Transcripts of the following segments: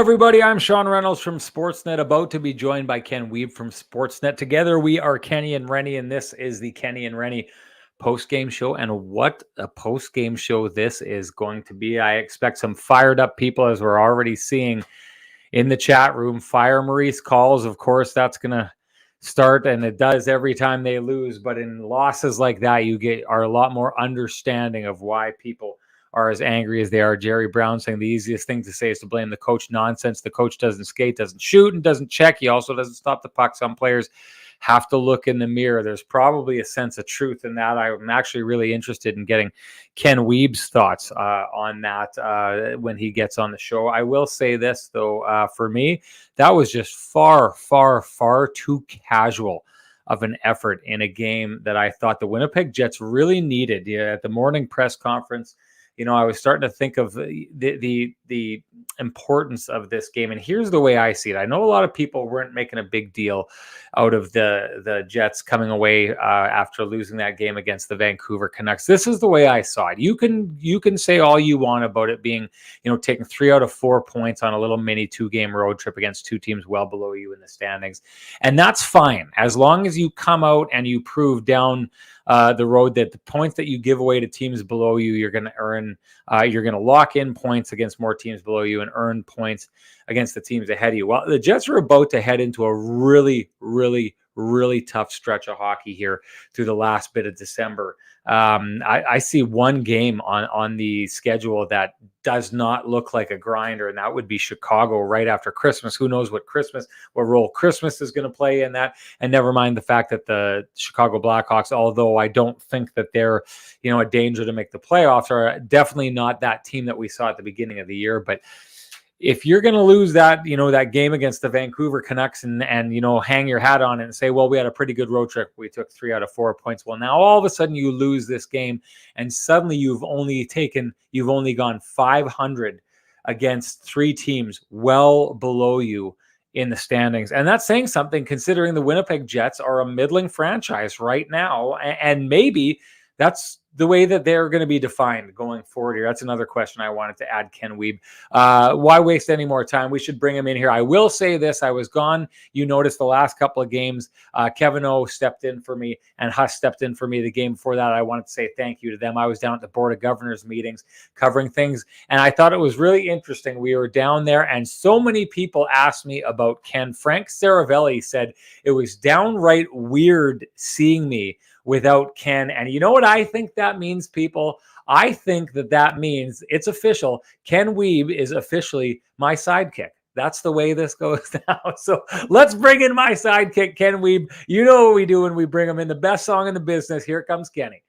everybody. I'm Sean Reynolds from Sportsnet, about to be joined by Ken Wiebe from Sportsnet. Together, we are Kenny and Renny, and this is the Kenny and Renny post-game show. And what a post-game show this is going to be. I expect some fired-up people, as we're already seeing in the chat room. Fire Maurice calls, of course, that's going to start, and it does every time they lose. But in losses like that, you are a lot more understanding of why people are as angry as they are. Jerry Brown saying the easiest thing to say is to blame the coach. Nonsense. The coach doesn't skate, doesn't shoot, and doesn't check. He also doesn't stop the puck. Some players have to look in the mirror. There's probably a sense of truth in that. I'm actually really interested in getting Ken Wiebe's thoughts on that when he gets on the show. I will say this, though, for me, that was just far, far, far too casual of an effort in a game that I thought the Winnipeg Jets really needed. At the morning press conference, I was starting to think of the importance of this game. And here's the way I see it. I know a lot of people weren't making a big deal out of the Jets coming away after losing that game against the Vancouver Canucks. This is the way I saw it. You can say all you want about it being, taking 3 out of 4 points on a little mini 2-game road trip against two teams well below you in the standings. And that's fine, as long as you come out and you prove down the road that the points that you give away to teams below you, you're going to earn. You're going to lock in points against more teams below you and earn points against the teams ahead of you. Well, the Jets are about to head into a really, really, really tough stretch of hockey here through the last bit of December. I see one game on the schedule that does not look like a grinder, and that would be Chicago right after Christmas. Who knows what role Christmas is going to play in that? And never mind the fact that the Chicago Blackhawks, although I don't think that they're, a danger to make the playoffs, are definitely not that team that we saw at the beginning of the year. But if you're going to lose that, that game against the Vancouver Canucks and hang your hat on it and say, well, we had a pretty good road trip. We took 3 out of 4 points. Well, now all of a sudden you lose this game and suddenly you've only gone 500 against 3 teams well below you in the standings. And that's saying something, considering the Winnipeg Jets are a middling franchise right now. And maybe that's the way that they're going to be defined going forward here. That's another question I wanted to add Ken Wiebe. Why waste any more time? We should bring him in here. I will say this. I was gone. You noticed the last couple of games. Kevin O stepped in for me and Huss stepped in for me the game before that. I wanted to say thank you to them. I was down at the Board of Governors meetings covering things, and I thought it was really interesting. We were down there, and so many people asked me about Ken. Frank Saravelli said it was downright weird seeing me without Ken. And you know what I think that means, people? I think that means it's official. Ken Wiebe is officially my sidekick. That's the way this goes now. So let's bring in my sidekick, Ken Wiebe. You know what we do when we bring him in. The best song in the business. Here comes Kenny.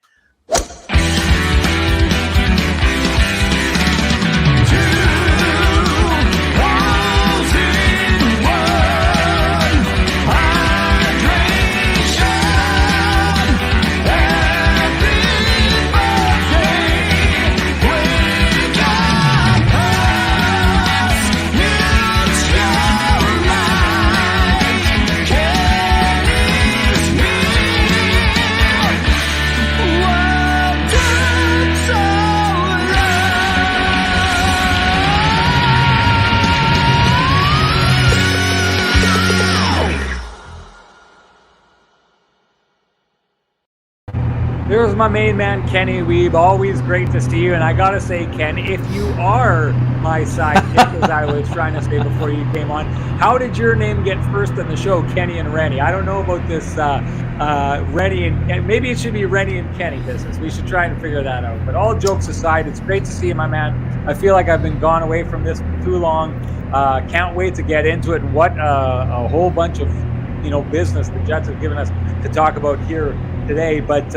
There's my main man, Kenny Wiebe. Always great to see you. And I got to say, Ken, if you are my sidekick, as I was trying to say before you came on, how did your name get first in the show, Kenny and Renny? I don't know about this Renny and maybe it should be Renny and Kenny business. We should try and figure that out. But all jokes aside, it's great to see you, my man. I feel like I've been gone away from this for too long. Can't wait to get into it. What a whole bunch of business the Jets have given us to talk about here today. But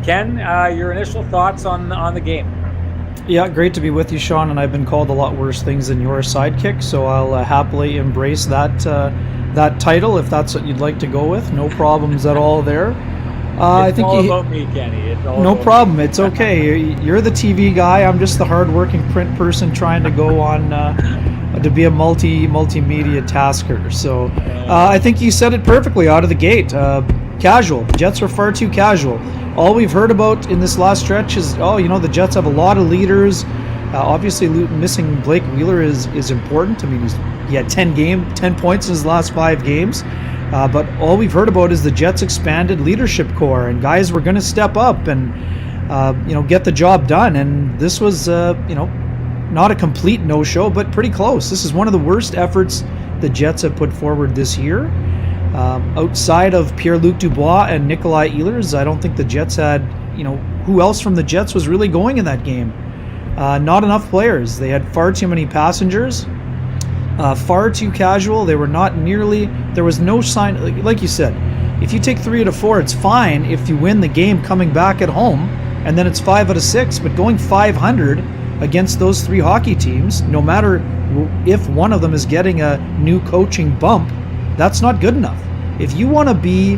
Ken, your initial thoughts on the game? Yeah, great to be with you, Sean, and I've been called a lot worse things than your sidekick, so I'll happily embrace that title if that's what you'd like to go with. No problems at all there. I think all about me, Kenny. No problem. It's okay. You're the TV guy. I'm just the hardworking print person trying to go on to be a multimedia tasker. So I think you said it perfectly out of the gate. Casual. Jets are far too casual. All we've heard about in this last stretch is, the Jets have a lot of leaders. Obviously, missing Blake Wheeler is important. I mean, he had 10 points in his last 5 games. But all we've heard about is the Jets' expanded leadership core, and guys were going to step up and get the job done. And this was not a complete no-show, but pretty close. This is one of the worst efforts the Jets have put forward this year. Outside of Pierre-Luc Dubois and Nikolai Ehlers, I don't think the Jets had, who else from the Jets was really going in that game. Not enough players. They had far too many passengers. Far too casual. They were not nearly. There was no sign. Like you said, if you take 3 out of 4, it's fine if you win the game coming back at home, and then it's 5 out of 6. But going 500 against those 3 hockey teams, no matter if one of them is getting a new coaching bump, that's not good enough. If you want to be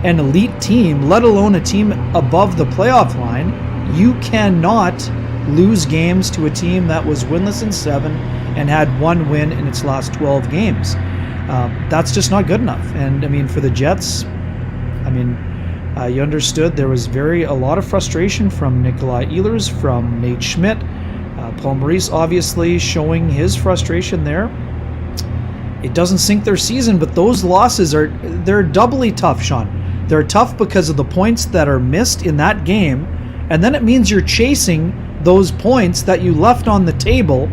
an elite team, let alone a team above the playoff line, you cannot lose games to a team that was winless in 7 and had 1 win in its last 12 games. That's just not good enough. And I mean, for the Jets, you understood there was a lot of frustration from Nikolai Ehlers, from Nate Schmidt, Paul Maurice obviously showing his frustration there. It doesn't sink their season, but those losses they're doubly tough, Sean. They're tough because of the points that are missed in that game, and then it means you're chasing those points that you left on the table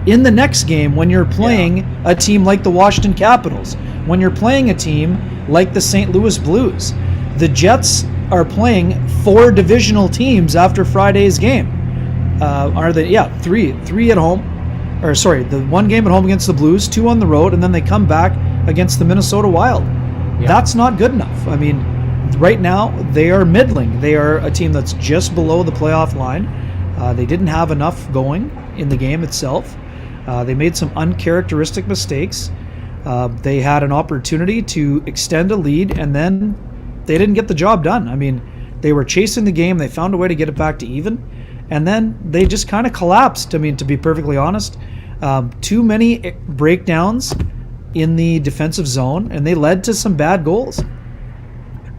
in the next game when you're playing a team like the Washington Capitals, when you're playing a team like the St. Louis Blues. The Jets are playing 4 divisional teams after Friday's game. Are they? Yeah, 3 at home. Or sorry, the 1 game at home against the Blues, 2 on the road, and then they come back against the Minnesota Wild. Yeah. That's not good enough. I mean, right now they are middling. They are a team that's just below the playoff line. They didn't have enough going in the game itself. They made some uncharacteristic mistakes. They had an opportunity to extend a lead, and then they didn't get the job done. I mean, they were chasing the game. They found a way to get it back to even, and then they just kind of collapsed. I mean, to be perfectly honest, too many breakdowns in the defensive zone, and they led to some bad goals.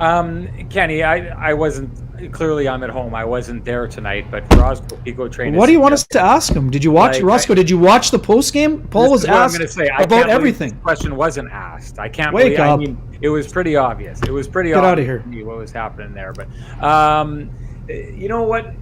Kenny, I wasn't. Clearly, I'm at home. I wasn't there tonight, but Roscoe Pico trained. What do you want us to ask him? Did you watch Roscoe? Did you watch the post game? Paul was asked about everything. The question wasn't asked. I can't believe. I mean, it was pretty obvious. It was pretty obvious. Get out of here. To me what was happening there? But you know what?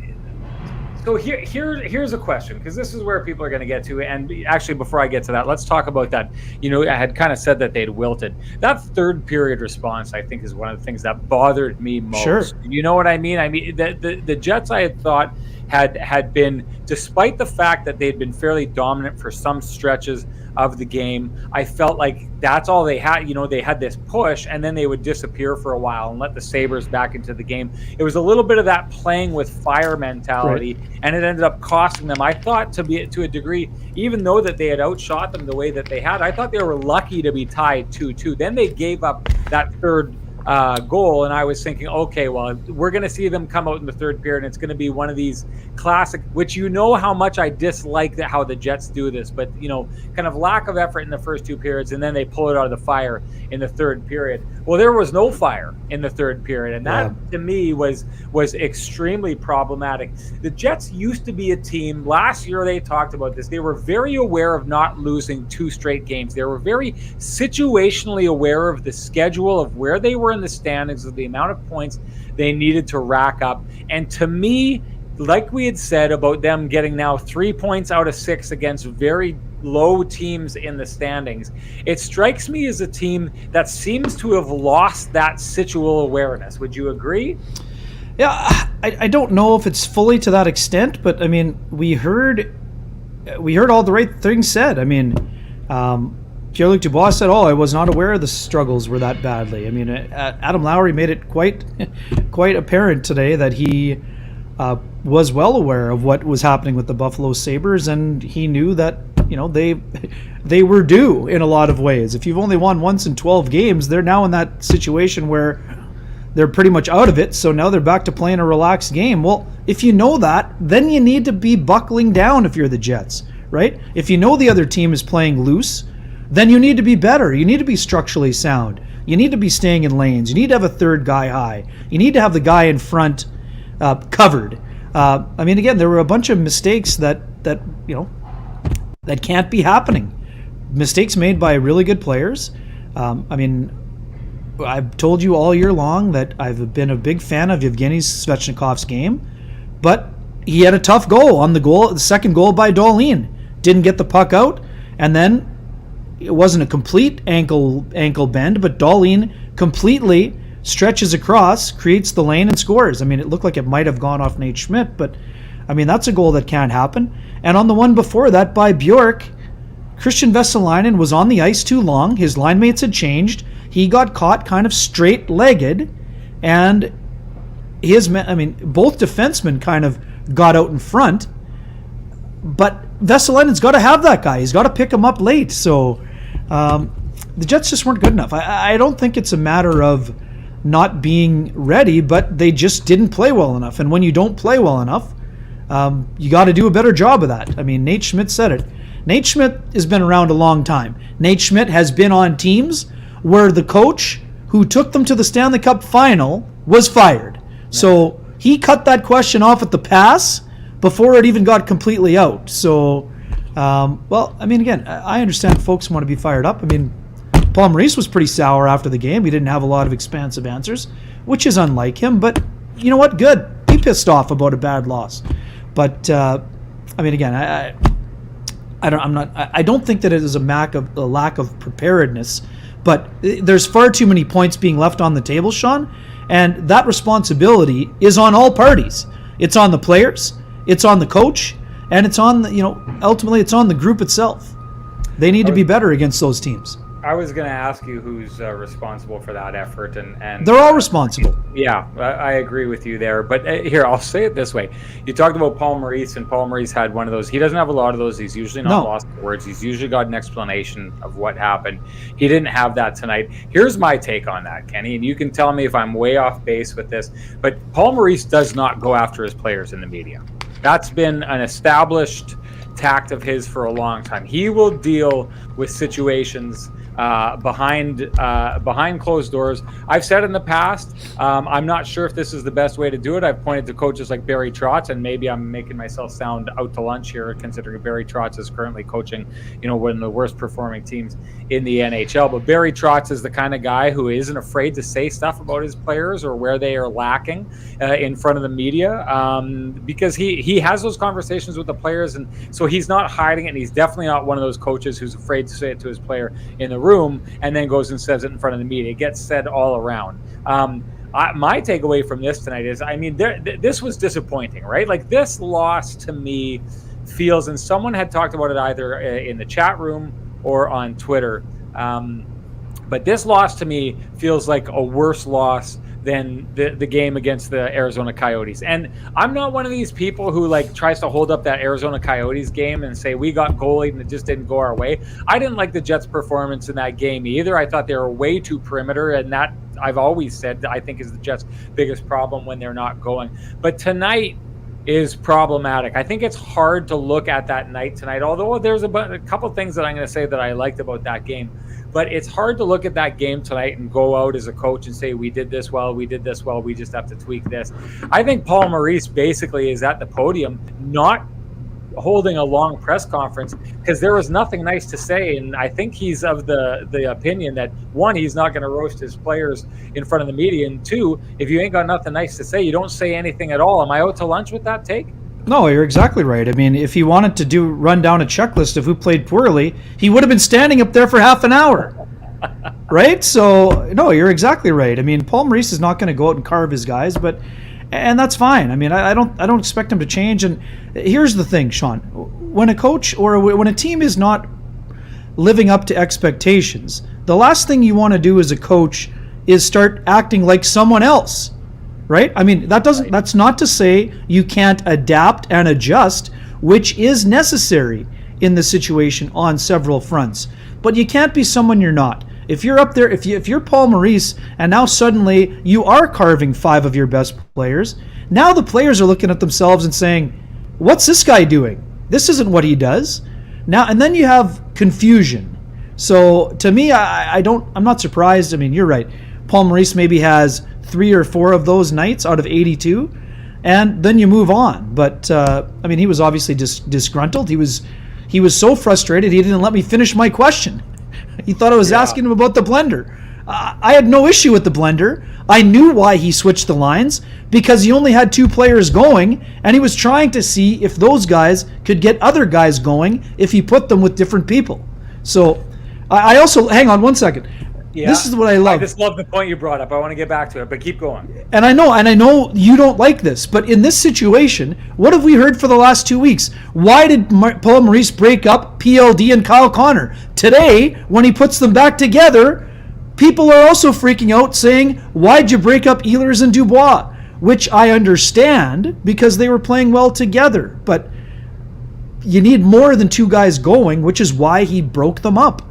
So here's a question, because this is where people are going to get to. And actually, before I get to that, let's talk about that. I had kind of said that they'd wilted. That third period response, I think, is one of the things that bothered me most. Sure. You know what I mean? I mean, the Jets, I had thought, had been, despite the fact that they'd been fairly dominant for some stretches of the game, I felt like that's all they had. They had this push, and then they would disappear for a while and let the Sabres back into the game. It was a little bit of that playing with fire mentality, right, and it ended up costing them. I thought, to a degree, even though that they had outshot them the way that they had, I thought they were lucky to be tied 2-2. Then they gave up that third goal, and I was thinking, okay, well, we're going to see them come out in the third period, and it's going to be one of these classic, which how much I dislike how the Jets do this, but kind of lack of effort in the first 2 periods, and then they pull it out of the fire in the third period. Well, there was no fire in the third period, and that to me was extremely problematic. The Jets used to be a team, last year they talked about this, they were very aware of not losing 2 straight games. They were very situationally aware of the schedule, of where they were in the standings, of the amount of points they needed to rack up. And to me, like we had said about them getting now 3 points out of 6 against very low teams in the standings, it strikes me as a team that seems to have lost that situal awareness. Would you agree? Yeah, I don't know if it's fully to that extent, but I mean, we heard all the right things said. I mean, Pierre-Luc Dubois said, I was not aware the struggles were that badly. I mean, Adam Lowry made it quite apparent today that he was well aware of what was happening with the Buffalo Sabres, and he knew that they were due in a lot of ways. If you've only won once in 12 games, they're now in that situation where they're pretty much out of it, so now they're back to playing a relaxed game. Well, if you know that, then you need to be buckling down if you're the Jets, right? If you know the other team is playing loose, then you need to be better. You need to be structurally sound. You need to be staying in lanes. You need to have a third guy high. You need to have the guy in front covered. I mean, again, there were a bunch of mistakes that that can't be happening. Mistakes made by really good players. I've told you all year long that I've been a big fan of Yevgeny Svechnikov's game, but he had a tough goal on the second goal by Dahlin. Didn't get the puck out, and then it wasn't a complete ankle bend, but Dahlin completely stretches across, creates the lane, and scores. It looked like it might have gone off Nate Schmidt, but that's a goal that can't happen. And on the one before that by Bjork, Christian Vesalainen was on the ice too long. His line mates had changed. He got caught kind of straight-legged, and both defensemen kind of got out in front. But Vesalainen's got to have that guy. He's got to pick him up late. So the Jets just weren't good enough. I don't think it's a matter of not being ready, but they just didn't play well enough. And when you don't play well enough, you got to do a better job of that. Nate Schmidt said it. Nate Schmidt has been around a long time. Nate Schmidt has been on teams where the coach who took them to the Stanley Cup final was fired. So he cut that question off at the pass before it even got completely out. So, again, I understand folks want to be fired up. Paul Maurice was pretty sour after the game. He didn't have a lot of expansive answers, which is unlike him. But you know what? Good. Be pissed off about a bad loss. But again, I don't think that it is a lack of preparedness. But there's far too many points being left on the table, Sean, and that responsibility is on all parties. It's on the players, it's on the coach, and it's on ultimately it's on the group itself. They need to be better against those teams. I was going to ask you who's responsible for that effort, and they're all responsible. Yeah, I agree with you there. But here, I'll say it this way: you talked about Paul Maurice, and Paul Maurice had one of those. He doesn't have a lot of those. He's usually not lost for words. He's usually got an explanation of what happened. He didn't have that tonight. Here's my take on that, Kenny, and you can tell me if I'm way off base with this. But Paul Maurice does not go after his players in the media. That's been an established tact of his for a long time. He will deal with situations behind closed doors. I've said in the past, I'm not sure if this is the best way to do it. I've pointed to coaches like Barry Trotz, and maybe I'm making myself sound out to lunch here, considering Barry Trotz is currently coaching, one of the worst performing teams in the NHL. But Barry Trotz is the kind of guy who isn't afraid to say stuff about his players or where they are lacking in front of the media, because he has those conversations with the players, and so he's not hiding it. And he's definitely not one of those coaches who's afraid to say it to his player in the room and then goes and says it in front of the media. It gets said all around. My takeaway from this tonight is, this was disappointing, right? Like, this loss to me feels, and someone had talked about it either in the chat room or on Twitter, but this loss to me feels like a worse loss than the game against the Arizona Coyotes. And I'm not one of these people who tries to hold up that Arizona Coyotes game and say we got goalied and it just didn't go our way. I didn't like the Jets' performance in that game either. I thought they were way too perimeter, and that, I've always said, I think is the Jets' biggest problem when they're not going. But tonight is problematic. I think it's hard to look at that night tonight, although there's a couple things that I'm going to say that I liked about that game. But it's hard to look at that game tonight and go out as a coach and say, we did this well, we just have to tweak this. I think Paul Maurice basically is at the podium not holding a long press conference because there was nothing nice to say. And I think he's of the opinion that, one, he's not going to roast his players in front of the media, and two, if you ain't got nothing nice to say, you don't say anything at all. Am I out to lunch with that take? No, you're exactly right. If he wanted to run down a checklist of who played poorly, he would have been standing up there for half an hour, right? So, no, you're exactly right. Paul Maurice is not going to go out and carve his guys, and that's fine. I don't expect him to change. And here's the thing, Sean: when a coach or when a team is not living up to expectations, the last thing you want to do as a coach is start acting like someone else. Right? That's not to say you can't adapt and adjust, which is necessary in the situation on several fronts. But you can't be someone you're not. If you're up there, if you're Paul Maurice, and now suddenly you are carving 5 of your best players, now the players are looking at themselves and saying, what's this guy doing? This isn't what he does. Now, and then you have confusion. So to me, I'm not surprised. You're right. Paul Maurice maybe has 3 or 4 of those nights out of 82, and then you move on. But I mean, he was obviously disgruntled. He was so frustrated he didn't let me finish my question. He thought I was asking him about the blender. I had no issue with the blender. I knew why he switched the lines, because he only had 2 players going, and he was trying to see if those guys could get other guys going if he put them with different people. So I also, hang on one second. Yeah, this is what I love. I just love the point you brought up. I want to get back to it, but keep going. And I know you don't like this, but in this situation, what have we heard for the last 2 weeks? Why did Paul Maurice break up PLD and Kyle Connor? Today, when he puts them back together, people are also freaking out, saying, why'd you break up Ehlers and Dubois? Which I understand, because they were playing well together. But you need more than 2 guys going, which is why he broke them up.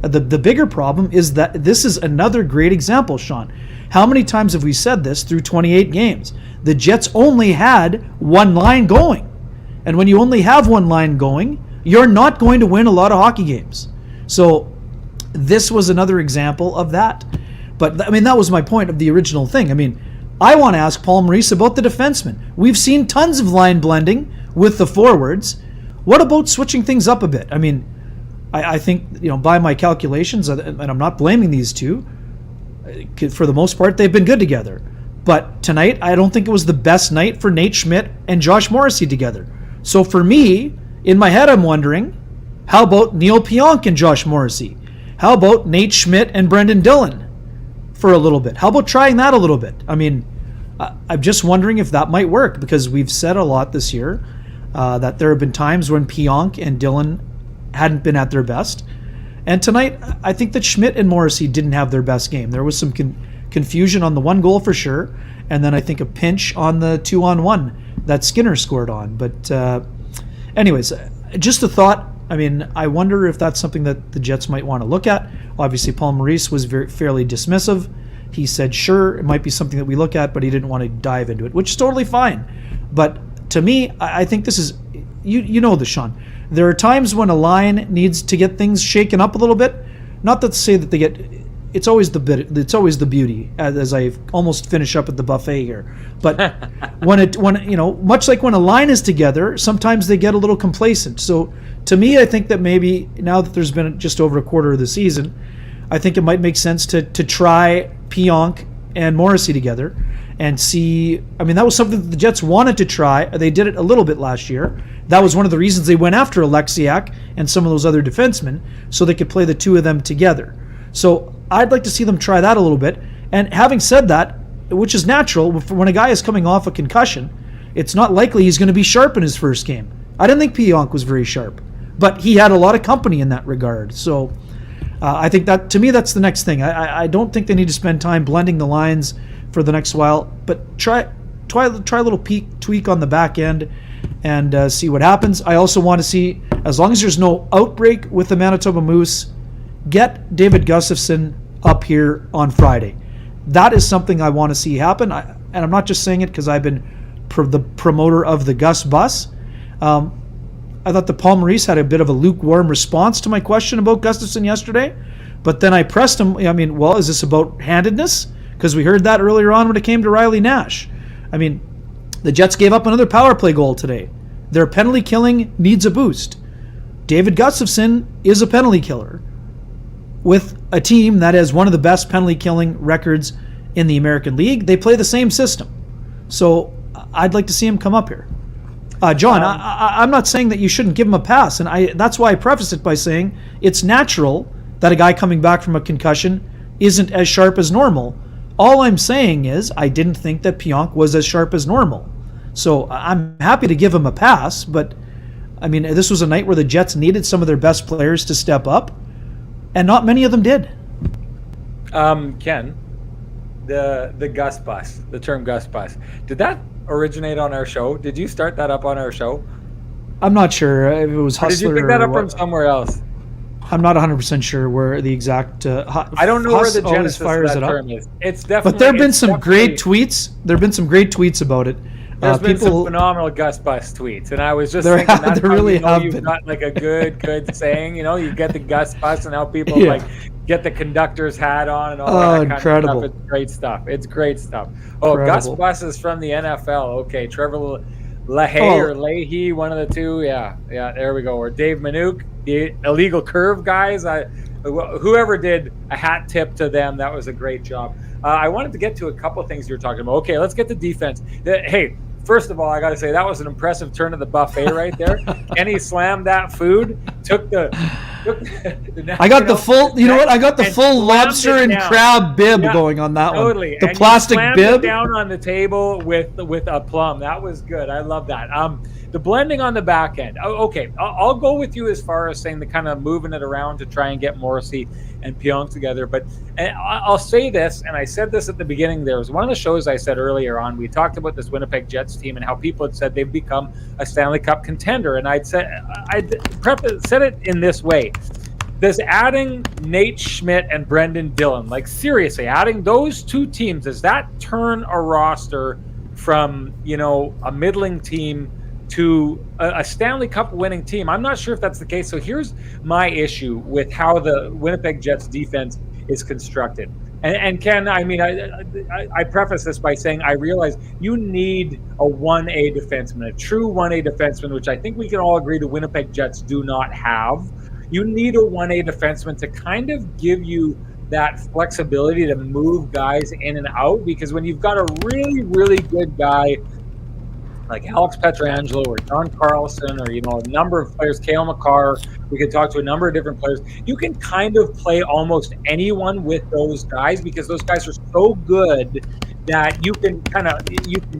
The bigger problem is that this is another great example, Sean. How many times have we said this through 28 games? The Jets only had 1 line going. And when you only have 1 line going, you're not going to win a lot of hockey games. So this was another example of that. But I mean, that was my point of the original thing. I mean, I want to ask Paul Maurice about the defensemen. We've seen tons of line blending with the forwards. What about switching things up a bit? I mean, I think, by my calculations, and I'm not blaming these two, for the most part, they've been good together. But tonight, I don't think it was the best night for Nate Schmidt and Josh Morrissey together. So for me, in my head, I'm wondering, how about Neil Pionk and Josh Morrissey? How about Nate Schmidt and Brendan Dillon for a little bit? How about trying that a little bit? I mean, I'm just wondering if that might work, because we've said a lot this year that there have been times when Pionk and Dillon hadn't been at their best. And tonight, I think that Schmidt and Morrissey didn't have their best game. There was some confusion on the 1 goal for sure, and then I think a pinch on the 2-on-1 that Skinner scored on. But anyways, just a thought. I mean, I wonder if that's something that the Jets might want to look at. Obviously, Paul Maurice was fairly dismissive. He said, sure, it might be something that we look at, but he didn't want to dive into it, which is totally fine. But to me, I think this is, you know this, Sean. There are times when a line needs to get things shaken up a little bit. Not to say that they get, it's always the beauty, as I almost finish up at the buffet here. But when much like when a line is together, sometimes they get a little complacent. So to me, I think that maybe now that there's been just over a quarter of the season, I think it might make sense to try Pionk and Morrissey together and see. I mean, that was something that the Jets wanted to try. They did it a little bit last year. That was one of the reasons they went after Alexiak and some of those other defensemen, so they could play the 2 of them together. So I'd like to see them try that a little bit. And having said that, which is natural, when a guy is coming off a concussion, it's not likely he's going to be sharp in his first game. I didn't think Pionk was very sharp, but he had a lot of company in that regard. So I think that, to me, that's the next thing. I don't think they need to spend time blending the lines for the next while, but try a little tweak on the back end and see what happens. I also want to see, as long as there's no outbreak with the Manitoba Moose, get David Gustafsson up here on Friday. That is something I want to see happen. And I'm not just saying it because I've been the promoter of the Gus bus. I thought that Paul Maurice had a bit of a lukewarm response to my question about Gustafsson yesterday, but then I pressed him. I mean, well, is this about handedness? Because we heard that earlier on when it came to Riley Nash. I mean, the Jets gave up another power play goal today. Their penalty killing needs a boost. David Gustafsson is a penalty killer with a team that has one of the best penalty killing records in the American League. They play the same system. So I'd like to see him come up here. John, I'm not saying that you shouldn't give him a pass, and that's why I preface it by saying it's natural that a guy coming back from a concussion isn't as sharp as normal. All I'm saying is I didn't think that Pionk was as sharp as normal. So I'm happy to give him a pass, but I mean, this was a night where the Jets needed some of their best players to step up, and not many of them did. Ken, the Gus bus, the term Gus bus, did that originate on our show? Did you start that up on our show? I'm not sure if it was Hustler. Or did you pick that up from somewhere else? I'm not 100% sure where the exact. I don't know where the genesis of that term is. It's definitely. But there have been some great tweets. There have been some great tweets about it. There's been some phenomenal Gus Bus tweets, and I was just thinking that's there really you've got like a good saying. You get the Gus Bus, and how people like get the conductor's hat on and all that kind incredible. of stuff. It's great stuff. It's great stuff. Oh, Gus Bus is from the NFL. Okay, Trevor Leahy, one of the two. Yeah, there we go. Or Dave Minuk, the illegal curve guys. Whoever did a hat tip to them, that was a great job. I wanted to get to a couple of things you were talking about. Okay, let's get to defense. Hey, first of all, I got to say that was an impressive turn of the buffet right there. Kenny slammed that food, I got the full, you know what? I got the full lobster and crab bib going on that one. The and plastic bib it down on the table with a plum. That was good. I love that. The blending on the back end. Okay, I'll go with you as far as saying the kind of moving it around to try and get Morrissey and Pionk together. But I'll say this, and I said this at the beginning. There was one of the shows I said earlier on. We talked about this Winnipeg Jets team and how people had said they've become a Stanley Cup contender. And I'd said it in this way. Does adding Nate Schmidt and Brendan Dillon, like seriously, adding those two teams, does that turn a roster from, a middling team to a Stanley Cup winning team? I'm not sure if that's the case. So here's my issue with how the Winnipeg Jets defense is constructed. And Ken, I mean, I preface this by saying I realize you need a 1A defenseman, a true 1A defenseman, which I think we can all agree the Winnipeg Jets do not have. You need a 1A defenseman to kind of give you that flexibility to move guys in and out, because when you've got a really, really good guy like Alex Pietrangelo or John Carlson or, a number of players, Cale Makar, we could talk to a number of different players. You can kind of play almost anyone with those guys because those guys are so good that you can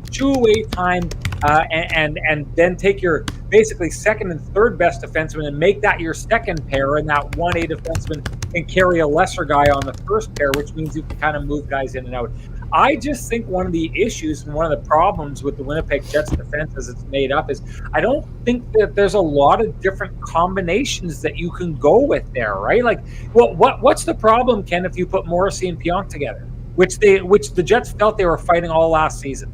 chew away time and then take your basically second and third best defenseman and make that your second pair, and that 1A defenseman can carry a lesser guy on the first pair, which means you can kind of move guys in and out. I just think one of the issues and one of the problems with the Winnipeg Jets defense as it's made up is I don't think that there's a lot of different combinations that you can go with there, right? Like, what's the problem, Ken, if you put Morrissey and Pionk together, which the Jets felt they were fighting all last season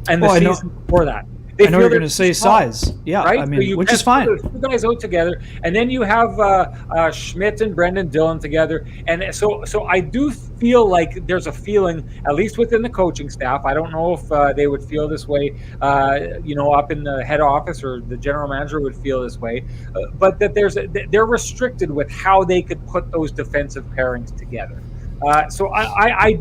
and the season before that? I know you're going to say size. Yeah, right? I mean, which is fine. Two guys out together, and then you have Schmidt and Brendan Dillon together. And so I do feel like there's a feeling, at least within the coaching staff, I don't know if they would feel this way, up in the head office, or the general manager would feel this way, but that they're restricted with how they could put those defensive pairings together. So I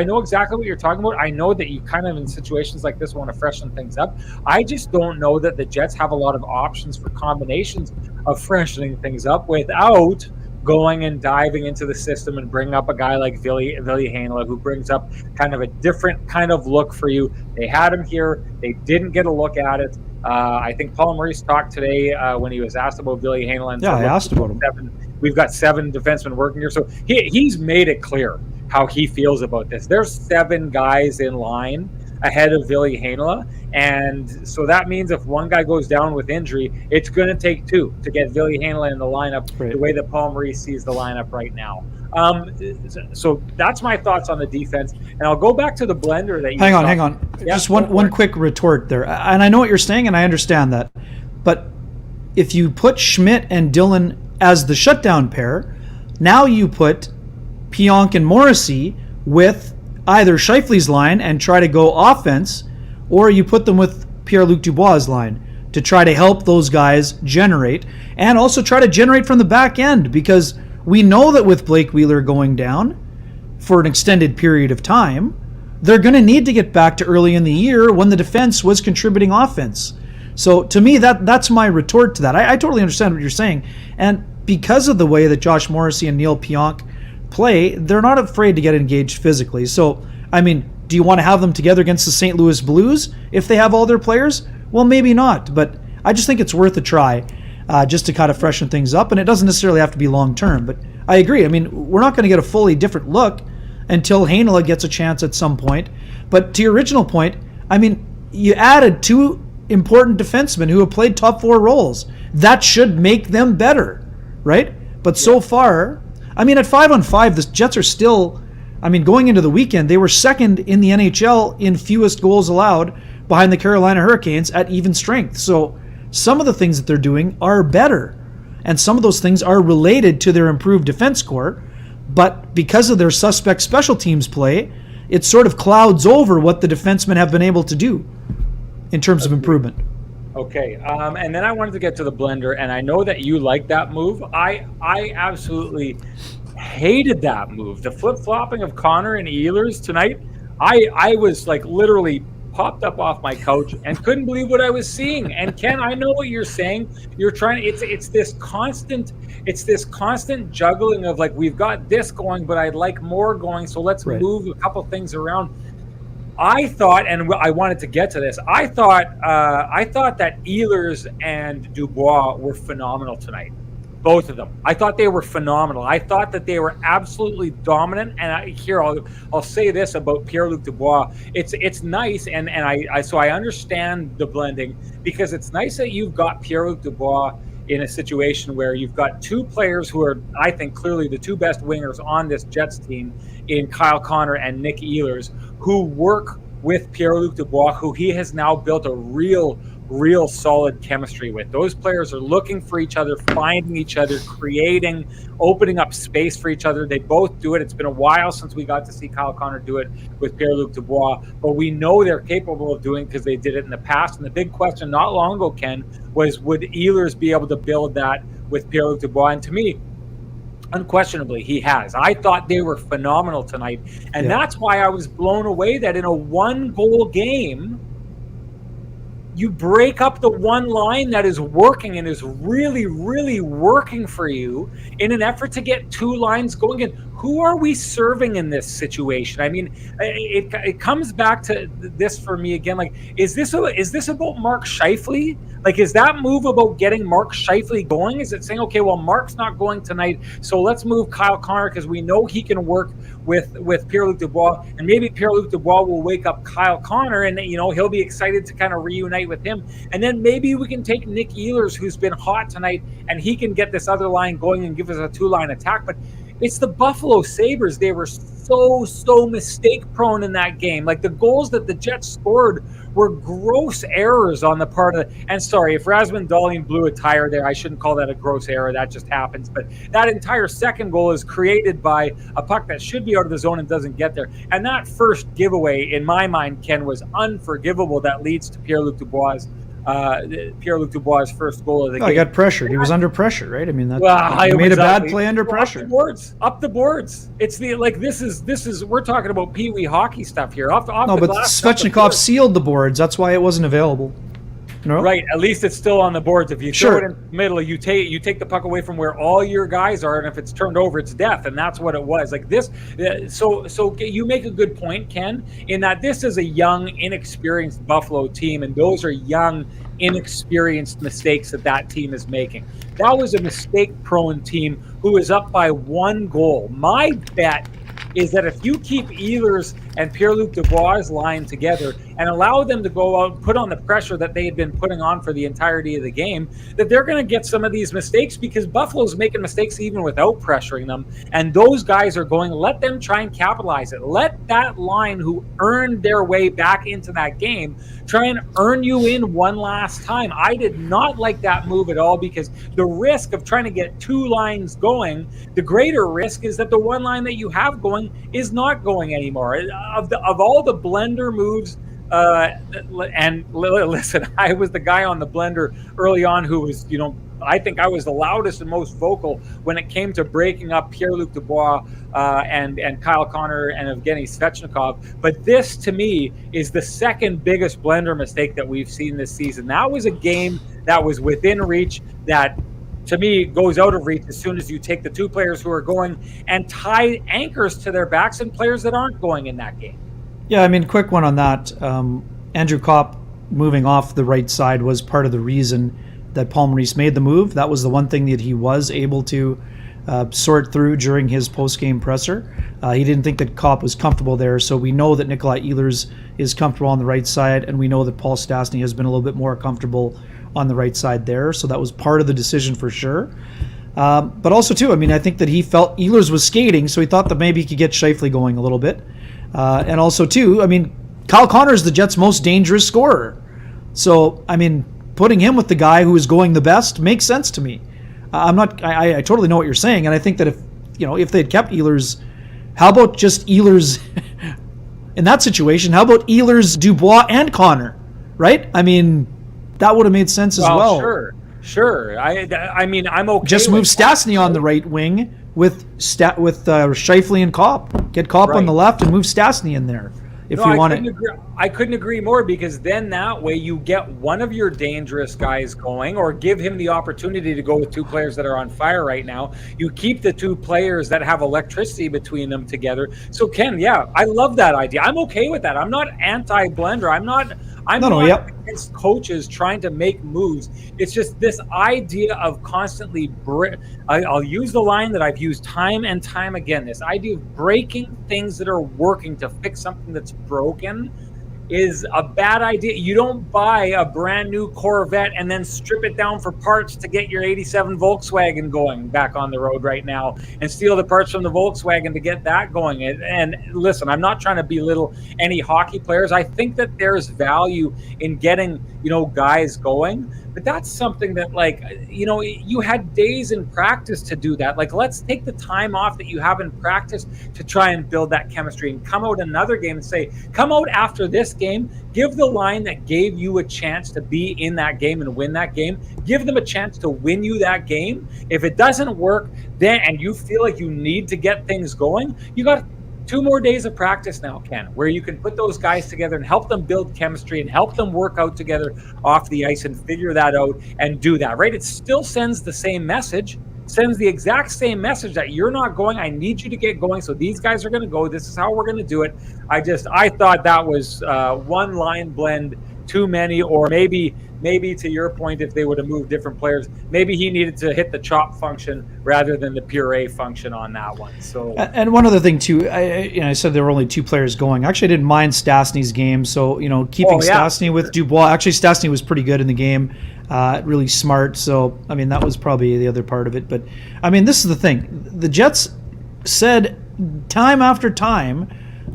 know exactly what you're talking about. I know that you kind of in situations like this want to freshen things up. I just don't know that the Jets have a lot of options for combinations of freshening things up without going and diving into the system and bring up a guy like Ville Heinola, who brings up kind of a different kind of look for you. They had him here. They didn't get a look at it. I think Paul Maurice talked today when he was asked about Ville Heinola. Yeah, I asked about him. We've got 7 defensemen working here. So he's made it clear how he feels about this. There's 7 guys in line ahead of Ville Heinola. And so that means if one guy goes down with injury, it's going to take 2 to get Ville Heinola in the lineup, the way that Paul Maurice sees the lineup right now. So that's my thoughts on the defense. And I'll go back to the blender that you Hang on. Yeah, just one quick retort there. And I know what you're saying, and I understand that. But if you put Schmidt and Dillon as the shutdown pair, now you put Pionk and Morrissey with either Scheifele's line and try to go offense, or you put them with Pierre-Luc Dubois' line to try to help those guys generate, and also try to generate from the back end, because we know that with Blake Wheeler going down for an extended period of time, they're going to need to get back to early in the year when the defense was contributing offense. So to me, that's my retort to that. I totally understand what you're saying. And because of the way that Josh Morrissey and Neil Pionk play, they're not afraid to get engaged physically. So, I mean, do you want to have them together against the St. Louis Blues if they have all their players? Well, maybe not. But I just think it's worth a try just to kind of freshen things up. And it doesn't necessarily have to be long term. But I agree. I mean, we're not going to get a fully different look until Heinola gets a chance at some point. But to your original point, I mean, you added 2 important defensemen who have played top 4 roles. That should make them better, right? But so far, I mean, at 5-on-5, the Jets are still, I mean, going into the weekend, they were second in the NHL in fewest goals allowed behind the Carolina Hurricanes at even strength. So some of the things that they're doing are better. And some of those things are related to their improved defense core. but because of their suspect special teams play, it sort of clouds over what the defensemen have been able to do in terms of improvement. Okay, and then I wanted to get to the blender, and I know that you like that move. I absolutely hated that move. The flip-flopping of Connor and Ehlers tonight, I was like literally popped up off my couch and couldn't believe what I was seeing. And Ken, I know what you're saying. You're trying, it's this constant juggling of like, we've got this going, but I'd like more going, so let's move a couple things around. I thought, and I wanted to get to this, I thought that Ehlers and Dubois were phenomenal tonight. Both of them. I thought they were phenomenal. I thought that they were absolutely dominant. And I'll say this about Pierre-Luc Dubois. It's nice, and I understand the blending, because it's nice that you've got Pierre-Luc Dubois in a situation where you've got two players who are, I think, clearly the two best wingers on this Jets team in Kyle Connor and Nick Ehlers, who work with Pierre-Luc Dubois, who he has now built a real solid chemistry with. Those players are looking for each other, finding each other, creating, opening up space for each other. They both do it. It's been a while since we got to see Kyle Connor do it with Pierre-Luc Dubois, but we know they're capable of doing it because they did it in the past. And the big question not long ago, Ken, was would Ehlers be able to build that with Pierre-Luc Dubois? And to me, unquestionably, he has. I thought they were phenomenal tonight. And that's why I was blown away that in a one-goal game, you break up the one line that is working and is really, really working for you in an effort to get two lines going. And who are we serving in this situation? I mean, it comes back to this for me again. Like, is this about Mark Scheifele? Like, is that move about getting Mark Scheifele going? Is it saying, okay, well, Mark's not going tonight, so let's move Kyle Connor because we know he can work with Pierre-Luc Dubois, and maybe Pierre-Luc Dubois will wake up Kyle Connor, and he'll be excited to kind of reunite with him, and then maybe we can take Nick Ehlers, who's been hot tonight, and he can get this other line going and give us a two-line attack. But it's the Buffalo Sabres. They were so mistake prone in that game. Like, the goals that the Jets scored were gross errors on the part of and sorry, if Rasmus Dahlin blew a tire there, I shouldn't call that a gross error. That just happens. But that entire second goal is created by a puck that should be out of the zone and doesn't get there. And that first giveaway, in my mind, Ken, was unforgivable. That leads to Pierre-Luc Dubois' first goal of the game. He got pressured. He was under pressure, right? I mean, he made a bad play under pressure. Up the boards. It's this is we're talking about Pee Wee hockey stuff here. But Svechnikov sealed the boards. That's why it wasn't available. No? Right. At least it's still on the boards. If you throw it in the middle, you take the puck away from where all your guys are, and if it's turned over, it's death. And that's what it was. Like this. So you make a good point, Ken, in that this is a young, inexperienced Buffalo team, and those are young, inexperienced mistakes that team is making. That was a mistake-prone team who is up by one goal. My bet is that if you keep Ehlers and Pierre-Luc Dubois' line together and allow them to go out and put on the pressure that they had been putting on for the entirety of the game, that they're going to get some of these mistakes, because Buffalo's making mistakes even without pressuring them. And those guys are going, let them try and capitalize it. Let that line who earned their way back into that game try and earn you in one last time. I did not like that move at all, because the risk of trying to get two lines going, the greater risk is that the one line that you have going is not going anymore. Of all the blender moves, and listen, I was the guy on the blender early on who was, I think I was the loudest and most vocal when it came to breaking up Pierre-Luc Dubois and Kyle Connor and Evgeny Svechnikov. But this, to me, is the second biggest blender mistake that we've seen this season. That was a game that was within reach, that to me goes out of reach as soon as you take the two players who are going and tie anchors to their backs and players that aren't going in that game. Yeah, I mean, quick one on that. Andrew Kopp moving off the right side was part of the reason that Paul Maurice made the move. That was the one thing that he was able to sort through during his post-game presser. He didn't think that Kopp was comfortable there, so we know that Nikolai Ehlers is comfortable on the right side, and we know that Paul Stastny has been a little bit more comfortable on the right side there, so that was part of the decision for sure. But also, too, I mean, I think that he felt Ehlers was skating, so he thought that maybe he could get Scheifele going a little bit. And also, too, I mean, Kyle Connor is the Jets' most dangerous scorer. So, I mean, putting him with the guy who is going the best makes sense to me. I totally know what you're saying, and I think that if if they'd kept Ehlers, how about just Ehlers in that situation? How about Ehlers, Dubois, and Connor, right? I mean, that would have made sense as well. Sure. I mean, I'm okay. Just move Stastny on the right wing with Scheifele and Kopp. Get Kopp on the left and move Stastny in there. I couldn't agree more, because then that way you get one of your dangerous guys going, or give him the opportunity to go with two players that are on fire right now. You keep the two players that have electricity between them together. So Ken, yeah, I love that idea. I'm okay with that. I'm not anti-blender. I'm not against coaches trying to make moves. It's just this idea of constantly I'll use the line that I've used time and time again. This idea of breaking things that are working to fix something that's broken is a bad idea. You don't buy a brand new Corvette and then strip it down for parts to get your 87 Volkswagen going back on the road right now, and steal the parts from the Volkswagen to get that going. And listen, I'm not trying to belittle any hockey players. I think that there's value in getting, guys going, but that's something that, you had days in practice to do that. Like, let's take the time off that you have in practice to try and build that chemistry, and come out another game and say, come out after this game, give the line that gave you a chance to be in that game and win that game, give them a chance to win you that game. If it doesn't work then, and you feel like you need to get things going, you got 2 more days of practice now, Ken, where you can put those guys together and help them build chemistry and help them work out together off the ice and figure that out and do that, right? It still sends the same message, sends the exact same message that you're not going. I need you to get going. So these guys are going to go. This is how we're going to do it. I thought that was one line blend too many, or maybe to your point, if they would have moved different players, maybe he needed to hit the chop function rather than the puree function on that one. So, and one other thing too, I said there were only 2 players going. Actually, I didn't mind Stastny's game. So, keeping Stastny with Dubois. Actually, Stastny was pretty good in the game, really smart. So, I mean, that was probably the other part of it. But, I mean, this is the thing. The Jets said time after time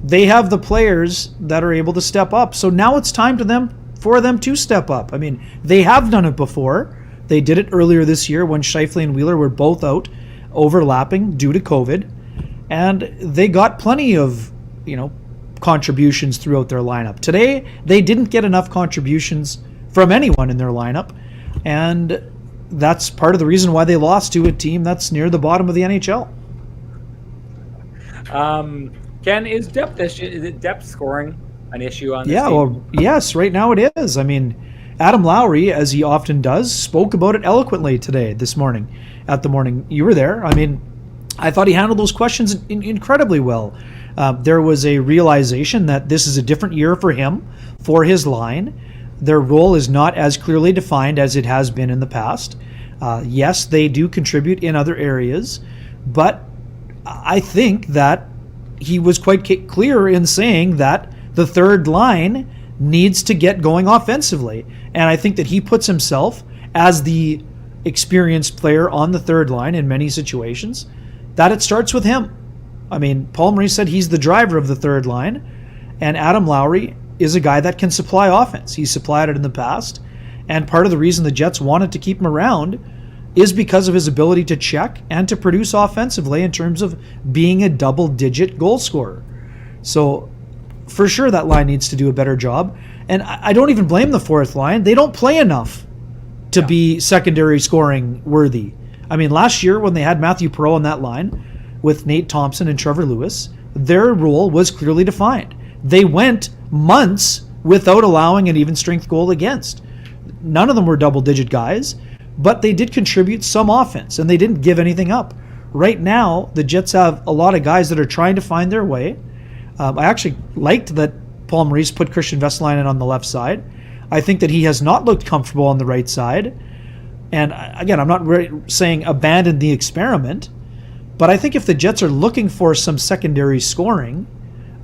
they have the players that are able to step up. So now it's time for them to step up. I mean, they have done it before. They did it earlier this year when Scheifele and Wheeler were both out, overlapping due to COVID, and they got plenty of, contributions throughout their lineup. Today, they didn't get enough contributions from anyone in their lineup, and that's part of the reason why they lost to a team that's near the bottom of the NHL. Ken, is depth scoring an issue on this team? Well, yes, right now it is. I mean, Adam Lowry, as he often does, spoke about it eloquently this morning at the morning. You were there. I mean, I thought he handled those questions incredibly well. There was a realization that this is a different year for him, for his line. Their role is not as clearly defined as it has been in the past. Yes, they do contribute in other areas, but I think that he was quite clear in saying that the third line needs to get going offensively. And I think that he puts himself as the experienced player on the third line in many situations, that it starts with him. I mean, Paul Maurice said he's the driver of the third line, and Adam Lowry is a guy that can supply offense. He's supplied it in the past, and part of the reason the Jets wanted to keep him around is because of his ability to check and to produce offensively in terms of being a double-digit goal scorer. So for sure that line needs to do a better job. And I don't even blame the fourth line. They don't play enough to be secondary scoring worthy. I mean, last year when they had Matthew Perreault on that line with Nate Thompson and Trevor Lewis, their role was clearly defined. They went months without allowing an even strength goal against. None of them were double-digit guys, but they did contribute some offense, and they didn't give anything up. Right now, the Jets have a lot of guys that are trying to find their way. I actually liked that Paul Maurice put Christian Vesalainen on the left side. I think that he has not looked comfortable on the right side. And again, I'm not saying abandon the experiment, but I think if the Jets are looking for some secondary scoring,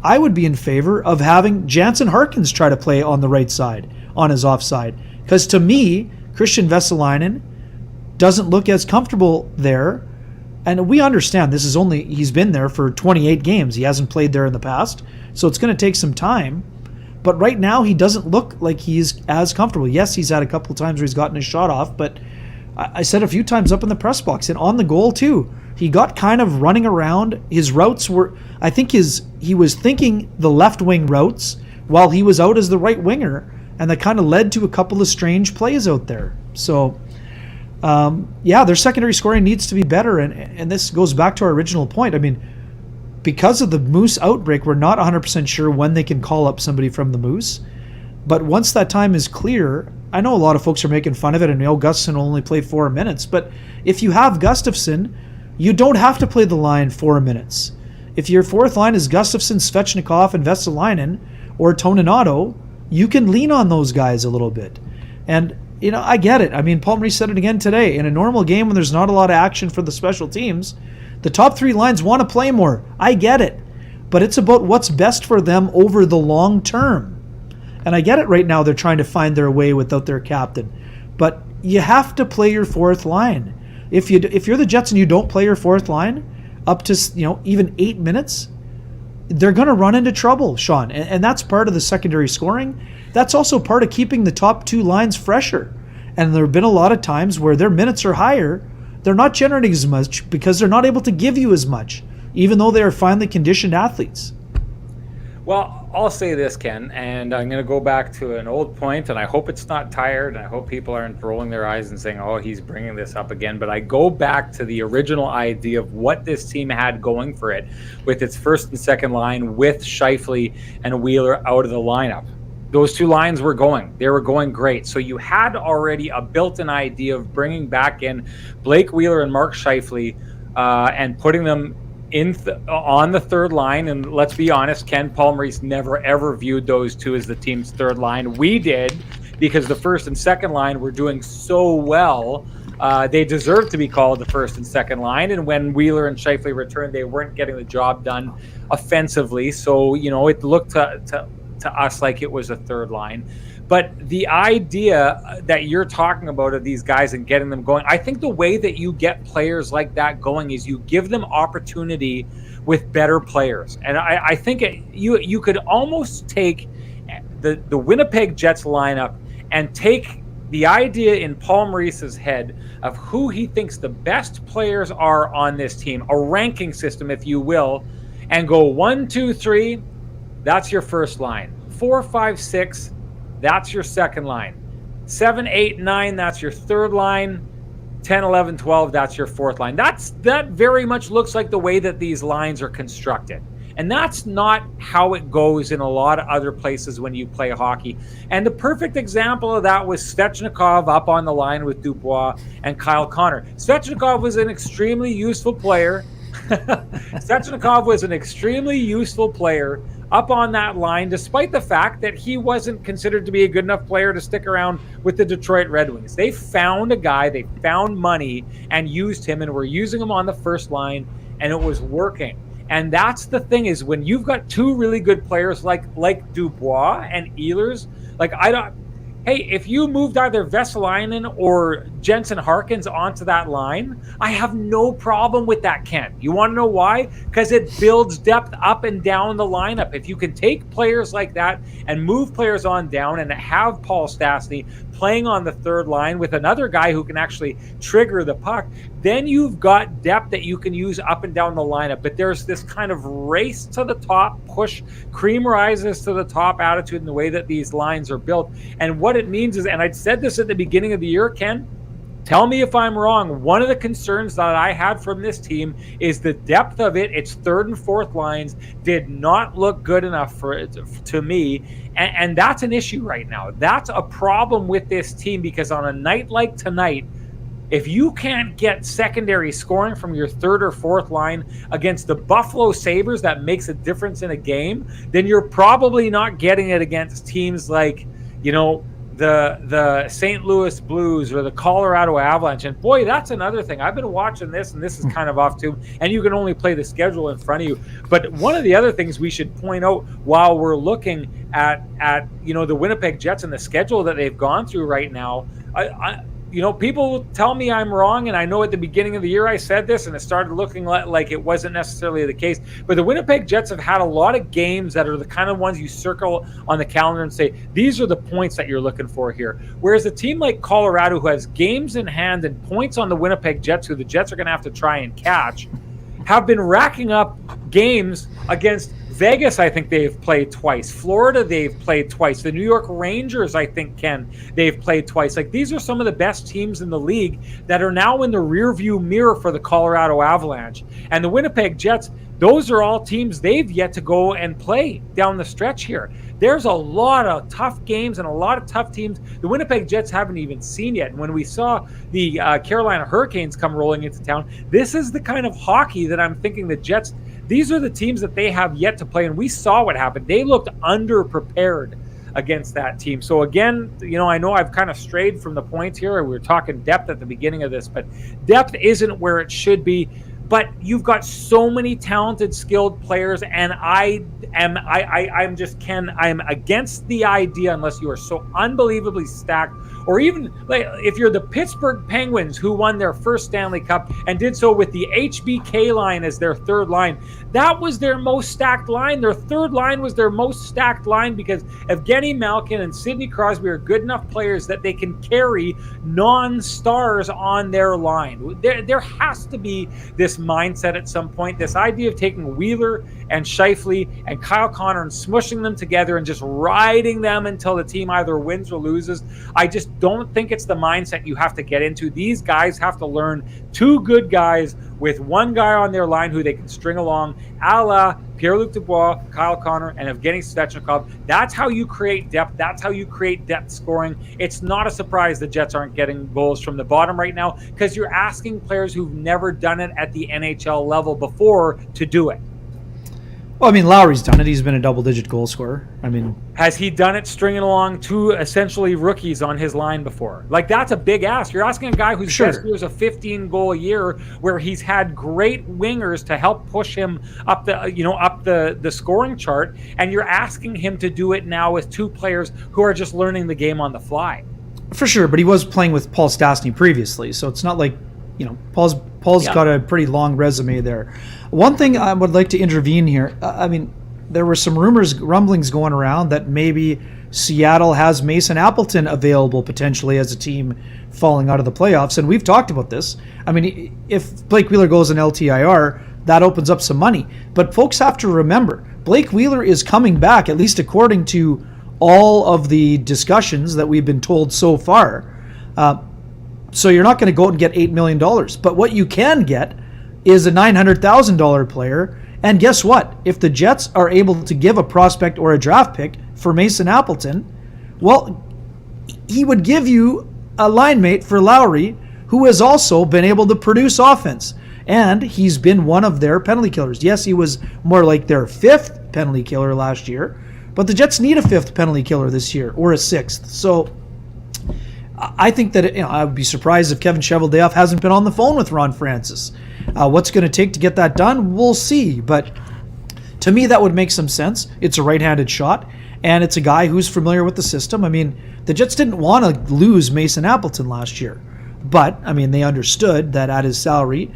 I would be in favor of having Jansen Harkins try to play on the right side, on his offside. Because to me, Christian Vesalainen doesn't look as comfortable there. And we understand he's been there for 28 games. He hasn't played there in the past, so it's going to take some time. But right now, he doesn't look like he's as comfortable. Yes, he's had a couple of times where he's gotten his shot off, but I said a few times up in the press box and on the goal too, he got kind of running around. His routes were, I think he was thinking the left wing routes while he was out as the right winger, and that kind of led to a couple of strange plays out there. So, their secondary scoring needs to be better, and this goes back to our original point. I mean, because of the Moose outbreak, we're not 100% sure when they can call up somebody from the Moose. But once that time is clear, I know a lot of folks are making fun of it and Gustafsson will only play 4 minutes. But if you have Gustafsson, you don't have to play the line 4 minutes. If your fourth line is Gustafsson, Svechnikov, and Vesalainen, or Toninato, you can lean on those guys a little bit. And, I get it. I mean, Paul Maurice said it again today. In a normal game when there's not a lot of action for the special teams, the top 3 lines want to play more. I get it. But it's about what's best for them over the long term. And I get it right now they're trying to find their way without their captain. But you have to play your fourth line. If you're the Jets and you don't play your fourth line up to even 8 minutes, they're going to run into trouble, Sean. And that's part of the secondary scoring. That's also part of keeping the top 2 lines fresher. And there have been a lot of times where their minutes are higher. They're not generating as much because they're not able to give you as much, even though they are finely conditioned athletes. Well, I'll say this, Ken, and I'm going to go back to an old point, and I hope it's not tired, and I hope people aren't rolling their eyes and saying, oh, he's bringing this up again. But I go back to the original idea of what this team had going for it with its first and second line with Scheifele and Wheeler out of the lineup. Those 2 lines were going. They were going great. So you had already a built-in idea of bringing back in Blake Wheeler and Mark Scheifele and putting them on the third line. And let's be honest, Ken, Paul Maurice never ever viewed those 2 as the team's third line. We did, because the first and second line were doing so well. They deserved to be called the first and second line. And when Wheeler and Scheifele returned, they weren't getting the job done offensively. So, it looked to us like it was a third line. But the idea that you're talking about of these guys and getting them going, I think the way that you get players like that going is you give them opportunity with better players. And I think you could almost take the Winnipeg Jets lineup and take the idea in Paul Maurice's head of who he thinks the best players are on this team, a ranking system, if you will, and go 1, 2, 3, that's your first line. 4, 5, 6, that's your second line. 7, 8, 9, that's your third line. 10, 11, 12, that's your fourth line. That very much looks like the way that these lines are constructed. And that's not how it goes in a lot of other places when you play hockey. And the perfect example of that was Svechnikov up on the line with Dubois and Kyle Connor. Svechnikov was an extremely useful player. Svechnikov was an extremely useful player up on that line, despite the fact that he wasn't considered to be a good enough player to stick around with the Detroit Red Wings. They found a guy, they found money and used him, and were using him on the first line, and it was working. And that's the thing, is when you've got 2 really good players like Dubois and Ehlers, hey, if you moved either Vesalainen or Jensen Harkins onto that line, I have no problem with that, Ken. You want to know why? Because it builds depth up and down the lineup. If you can take players like that and move players on down and have Paul Stastny playing on the third line with another guy who can actually trigger the puck, then you've got depth that you can use up and down the lineup. But there's this kind of race to the top, cream rises to the top attitude in the way that these lines are built. And what it means is, and I said this at the beginning of the year, Ken, tell me if I'm wrong, one of the concerns that I had from this team is the depth of it. Its third and fourth lines did not look good enough to me. And that's an issue right now. That's a problem with this team, because on a night like tonight, if you can't get secondary scoring from your third or fourth line against the Buffalo Sabres that makes a difference in a game, then you're probably not getting it against teams like, the St. Louis Blues or the Colorado Avalanche. And boy, that's another thing. I've been watching this, and this is kind of off too, and you can only play the schedule in front of you. But one of the other things we should point out while we're looking at the Winnipeg Jets and the schedule that they've gone through right now, people tell me I'm wrong, and I know at the beginning of the year I said this, and it started looking like it wasn't necessarily the case. But the Winnipeg Jets have had a lot of games that are the kind of ones you circle on the calendar and say, these are the points that you're looking for here. Whereas a team like Colorado, who has games in hand and points on the Winnipeg Jets, who the Jets are going to have to try and catch, have been racking up games against Vegas. I think they've played twice. Florida, they've played twice. The New York Rangers, I think, they've played twice. Like, these are some of the best teams in the league that are now in the rearview mirror for the Colorado Avalanche. And the Winnipeg Jets, those are all teams they've yet to go and play down the stretch here. There's a lot of tough games and a lot of tough teams the Winnipeg Jets haven't even seen yet. And when we saw the Carolina Hurricanes come rolling into town, this is the kind of hockey that I'm thinking the Jets, these are the teams that they have yet to play. And we saw what happened. They looked underprepared against that team. So again, I know I've kind of strayed from the points here. We were talking depth at the beginning of this, but depth isn't where it should be. But you've got so many talented, skilled players, and I'm against the idea, unless you are so unbelievably stacked, or even like if you're the Pittsburgh Penguins, who won their first Stanley Cup and did so with the HBK line as their third line. That was their most stacked line. Their third line was their most stacked line because Evgeny Malkin and Sidney Crosby are good enough players that they can carry non-stars on their line. There has to be this mindset at some point, this idea of taking Wheeler and Scheifele and Kyle Connor and smushing them together and just riding them until the team either wins or loses. I just don't think it's the mindset you have to get into. These guys have to learn two good guys with one guy on their line who they can string along, a la Pierre-Luc Dubois, Kyle Connor, and Evgeny Svechnikov. That's how you create depth. That's how you create depth scoring. It's not a surprise the Jets aren't getting goals from the bottom right now because you're asking players who've never done it at the NHL level before to do it. Well, I mean, Lowry's done it. He's been a double-digit goal scorer. I mean, has he done it stringing along two essentially rookies on his line before? Like, that's a big ask. You're asking a guy whose best year is a 15-goal a year, where he's had great wingers to help push him up the scoring chart, and you're asking him to do it now with two players who are just learning the game on the fly. For sure, but he was playing with Paul Stastny previously, so it's not like, Paul's got a pretty long resume there. One thing I would like to intervene here. I mean, there were some rumblings going around that maybe Seattle has Mason Appleton available potentially as a team falling out of the playoffs, and we've talked about this. I mean, if Blake Wheeler goes in LTIR, that opens up some money. But folks have to remember, Blake Wheeler is coming back, at least according to all of the discussions that we've been told so far. So you're not going to go out and get $8 million. But what you can get is a $900,000 player. And guess what? If the Jets are able to give a prospect or a draft pick for Mason Appleton, well, he would give you a line mate for Lowry, who has also been able to produce offense. And he's been one of their penalty killers. Yes, he was more like their fifth penalty killer last year, but the Jets need a fifth penalty killer this year, or a sixth. So I think that I would be surprised if Kevin Cheveldayoff hasn't been on the phone with Ron Francis. What's going to take to get that done, we'll see. But to me, that would make some sense. It's a right-handed shot, and it's a guy who's familiar with the system. I mean, the Jets didn't want to lose Mason Appleton last year. But, I mean, they understood that at his salary,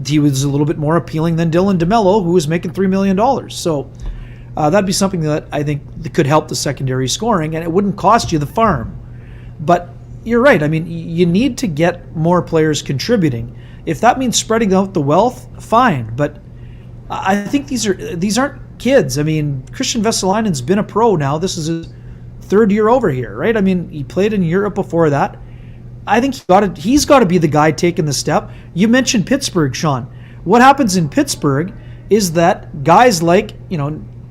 he was a little bit more appealing than Dylan DeMello, who was making $3 million. So that'd be something that I think could help the secondary scoring, and it wouldn't cost you the farm. But you're right. I mean, you need to get more players contributing. If that means spreading out the wealth, fine. But I think these aren't kids. I mean, Christian Vesalainen's been a pro now. This is his third year over here, right? I mean, he played in Europe before that. I think he's got to be the guy taking the step. You mentioned Pittsburgh, Sean. What happens in Pittsburgh is that guys like,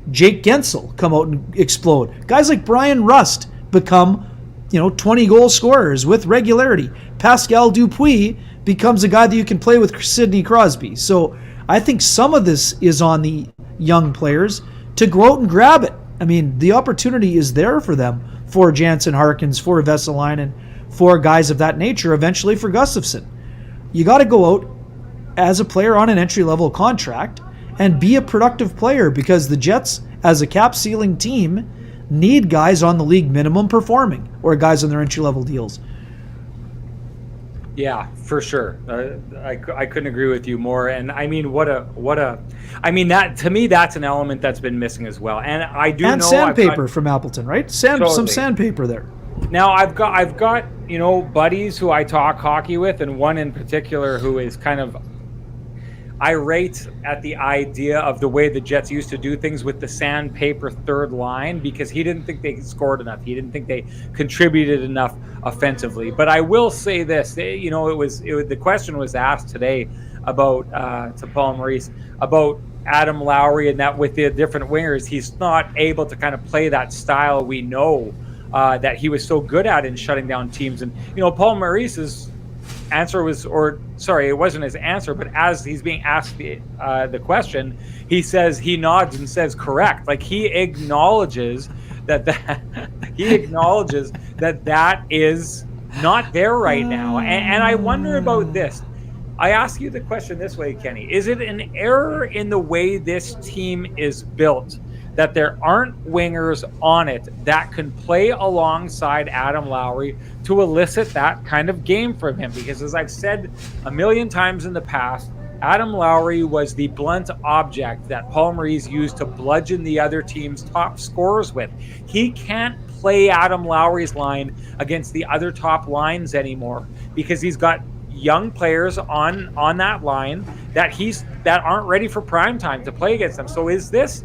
Jake Gensel come out and explode. Guys like Brian Rust become 20-goal scorers with regularity. Pascal Dupuis becomes a guy that you can play with Sidney Crosby. So I think some of this is on the young players to go out and grab it. I mean, the opportunity is there for them, for Jansen Harkins, for Vesalainen, for guys of that nature, eventually for Gustafsson. You got to go out as a player on an entry-level contract and be a productive player, because the Jets, as a cap-ceiling team, need guys on the league minimum performing, or guys on their entry-level deals. Yeah, for sure. I couldn't agree with you more. And I mean, I mean, that to me, that's an element that's been missing as well. And I do And know I've got sandpaper from Appleton, right? Some totally. sandpaper there. Now I've got, buddies who I talk hockey with, and one in particular who is kind of irate at the idea of the way the Jets used to do things with the sandpaper third line because he didn't think they scored enough. He didn't think they contributed enough offensively. But I will say this, the question was asked today about to Paul Maurice about Adam Lowry and that with the different wingers, he's not able to kind of play that style we know that he was so good at in shutting down teams. And Paul Maurice's answer was, or sorry, it wasn't his answer, but as he's being asked the question, he nods and says correct. Like he acknowledges that he acknowledges that is not there right now. And I wonder about this. I ask you the question this way, Kenny. Is it an error in the way this team is built that there aren't wingers on it that can play alongside Adam Lowry to elicit that kind of game from him? Because as I've said a million times in the past, Adam Lowry was the blunt object that Paul Maurice used to bludgeon the other team's top scorers with. He can't play Adam Lowry's line against the other top lines anymore because he's got young players on that line that aren't ready for prime time to play against them. So is this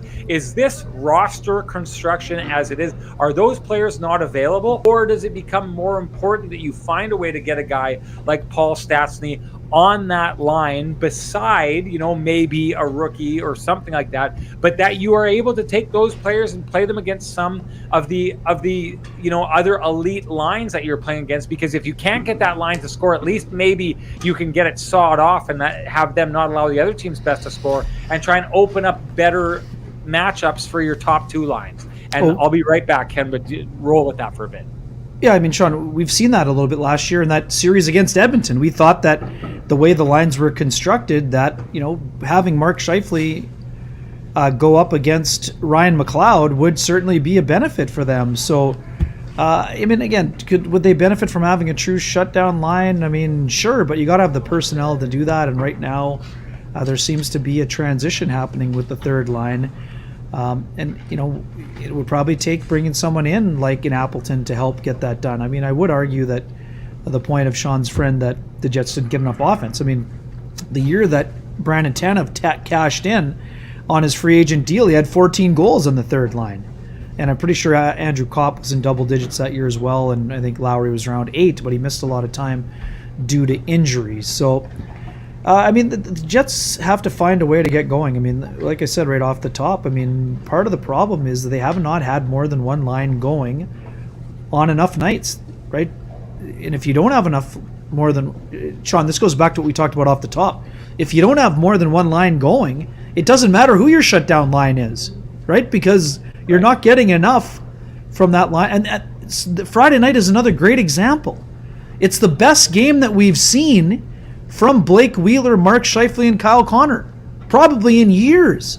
roster construction as it is? Are those players not available, or does it become more important that you find a way to get a guy like Paul Stastny on that line beside, maybe a rookie or something like that, but that you are able to take those players and play them against some of the other elite lines that you're playing against? Because if you can't get that line to score, at least maybe you can get it sawed off and have them not allow the other team's best to score and try and open up better matchups for your top two lines. And I'll be right back, Ken, but roll with that for a bit. Yeah, I mean, Sean, we've seen that a little bit last year in that series against Edmonton. We thought that the way the lines were constructed, that having Mark Scheifele go up against Ryan McLeod would certainly be a benefit for them. So, I mean, again, would they benefit from having a true shutdown line? I mean, sure, but you got to have the personnel to do that. And right now, there seems to be a transition happening with the third line. And it would probably take bringing someone in like in Appleton to help get that done. I mean, I would argue that the point of Sean's friend that the Jets didn't get enough offense. I mean, the year that Brandon Tanev cashed in on his free agent deal, he had 14 goals on the third line. And I'm pretty sure Andrew Kopp was in double digits that year as well, and I think Lowry was around 8, but he missed a lot of time due to injuries. So, I mean, the Jets have to find a way to get going. I mean, like I said right off the top, I mean, part of the problem is that they have not had more than one line going on enough nights, right? And if you don't have enough more than... Sean, this goes back to what we talked about off the top. If you don't have more than one line going, it doesn't matter who your shutdown line is, right? Because you're not getting enough from that line. And Friday night is another great example. It's the best game that we've seen from Blake Wheeler, Mark Scheifele, and Kyle Connor, probably in years.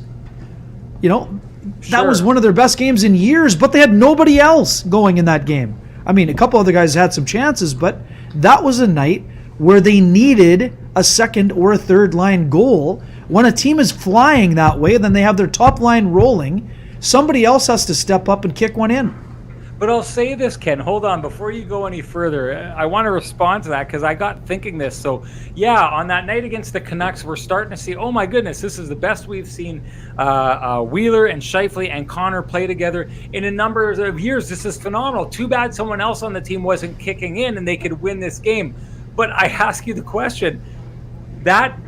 That was one of their best games in years, but they had nobody else going in that game. I mean, a couple other guys had some chances, but that was a night where they needed a second or a third line goal. When a team is flying that way, then they have their top line rolling. Somebody else has to step up and kick one in. But I'll say this, Ken, hold on, before you go any further, I want to respond to that because I got thinking this. So, yeah, on that night against the Canucks, we're starting to see, oh my goodness, this is the best we've seen Wheeler and Scheifele and Connor play together in a number of years. This is phenomenal. Too bad someone else on the team wasn't kicking in and they could win this game. But I ask you the question, that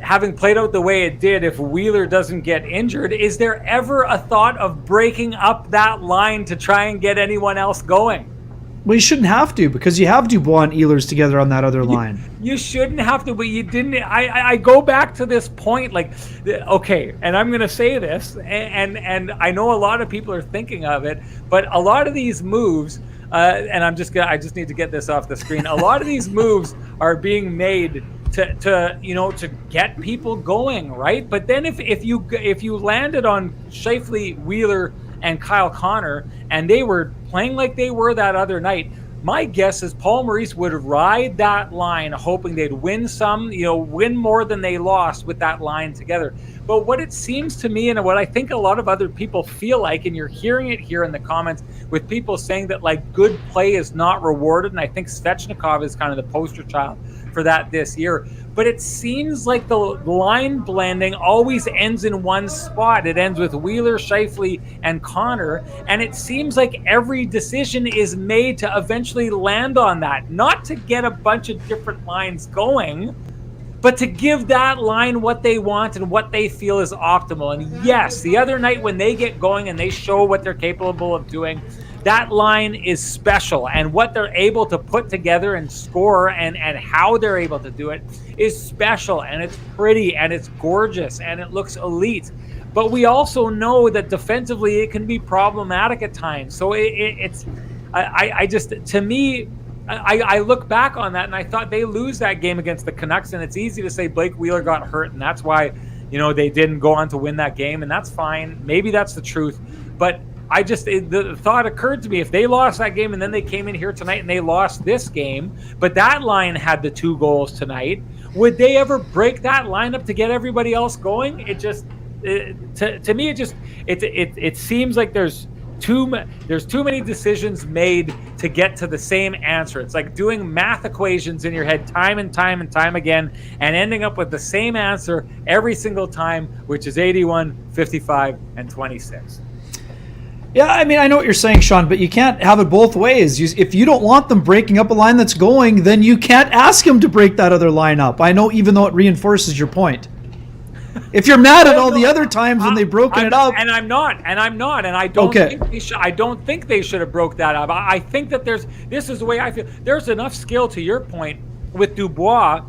having played out the way it did, if Wheeler doesn't get injured, is there ever a thought of breaking up that line to try and get anyone else going? Well, you shouldn't have to, because you have Dubois and Ehlers together on that other line. You shouldn't have to, but you didn't. I go back to this point, like, okay, and I'm going to say this, and I know a lot of people are thinking of it, but a lot of these moves, and I just need to get this off the screen. A lot of these moves are being made to get people going, right? But then if you landed on Scheifele, Wheeler, and Kyle Connor, and they were playing like they were that other night, My guess is Paul Maurice would ride that line, hoping they'd win some, win more than they lost with that line together. But what it seems to me, and what I think a lot of other people feel like, and you're hearing it here in the comments with people saying that like good play is not rewarded, and I think Svechnikov is kind of the poster child for that this year. But it seems like the line blending always ends in one spot. It ends with Wheeler, Scheifele, and Connor. And it seems like every decision is made to eventually land on that. Not to get a bunch of different lines going, but to give that line what they want and what they feel is optimal. And yes, the other night when they get going and they show what they're capable of doing, that line is special. And what they're able to put together and score and how they're able to do it is special. And it's pretty and it's gorgeous and it looks elite. But we also know that defensively it can be problematic at times. So I just, to me, I look back on that and I thought they lose that game against the Canucks, and it's easy to say Blake Wheeler got hurt and that's why, they didn't go on to win that game, and that's fine. Maybe that's the truth. But the thought occurred to me, if they lost that game and then they came in here tonight and they lost this game, but that line had the 2 goals tonight, would they ever break that lineup to get everybody else going? To me, it seems like there's too many decisions made to get to the same answer. It's like doing math equations in your head time and time and time again and ending up with the same answer every single time, which is 81, 55, and 26. Yeah, I mean, I know what you're saying, Sean, but you can't have it both ways. If you don't want them breaking up a line that's going, then you can't ask them to break that other line up. I know, even though it reinforces your point. If you're mad at all the other times when they've broken it up, and I don't think they should have broke that up. I think that this is the way I feel. There's enough skill, to your point, with Dubois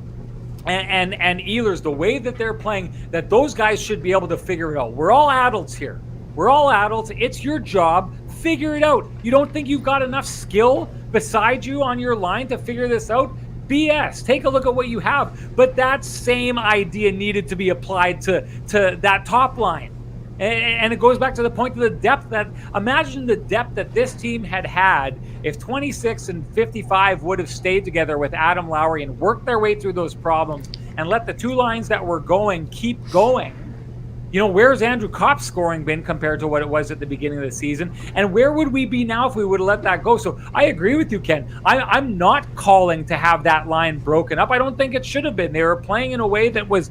and Ehlers, the way that they're playing, that those guys should be able to figure it out. We're all adults here. We're all adults. It's your job. Figure it out. You don't think you've got enough skill beside you on your line to figure this out? BS. Take a look at what you have. But that same idea needed to be applied to that top line. And it goes back to the point of the depth that, imagine the depth that this team had if 26 and 55 would have stayed together with Adam Lowry and worked their way through those problems and let the 2 lines that were going keep going. Where's Andrew Kopp's scoring been compared to what it was at the beginning of the season? And where would we be now if we would have let that go? So I agree with you, Ken. I'm not calling to have that line broken up. I don't think it should have been. They were playing in a way that was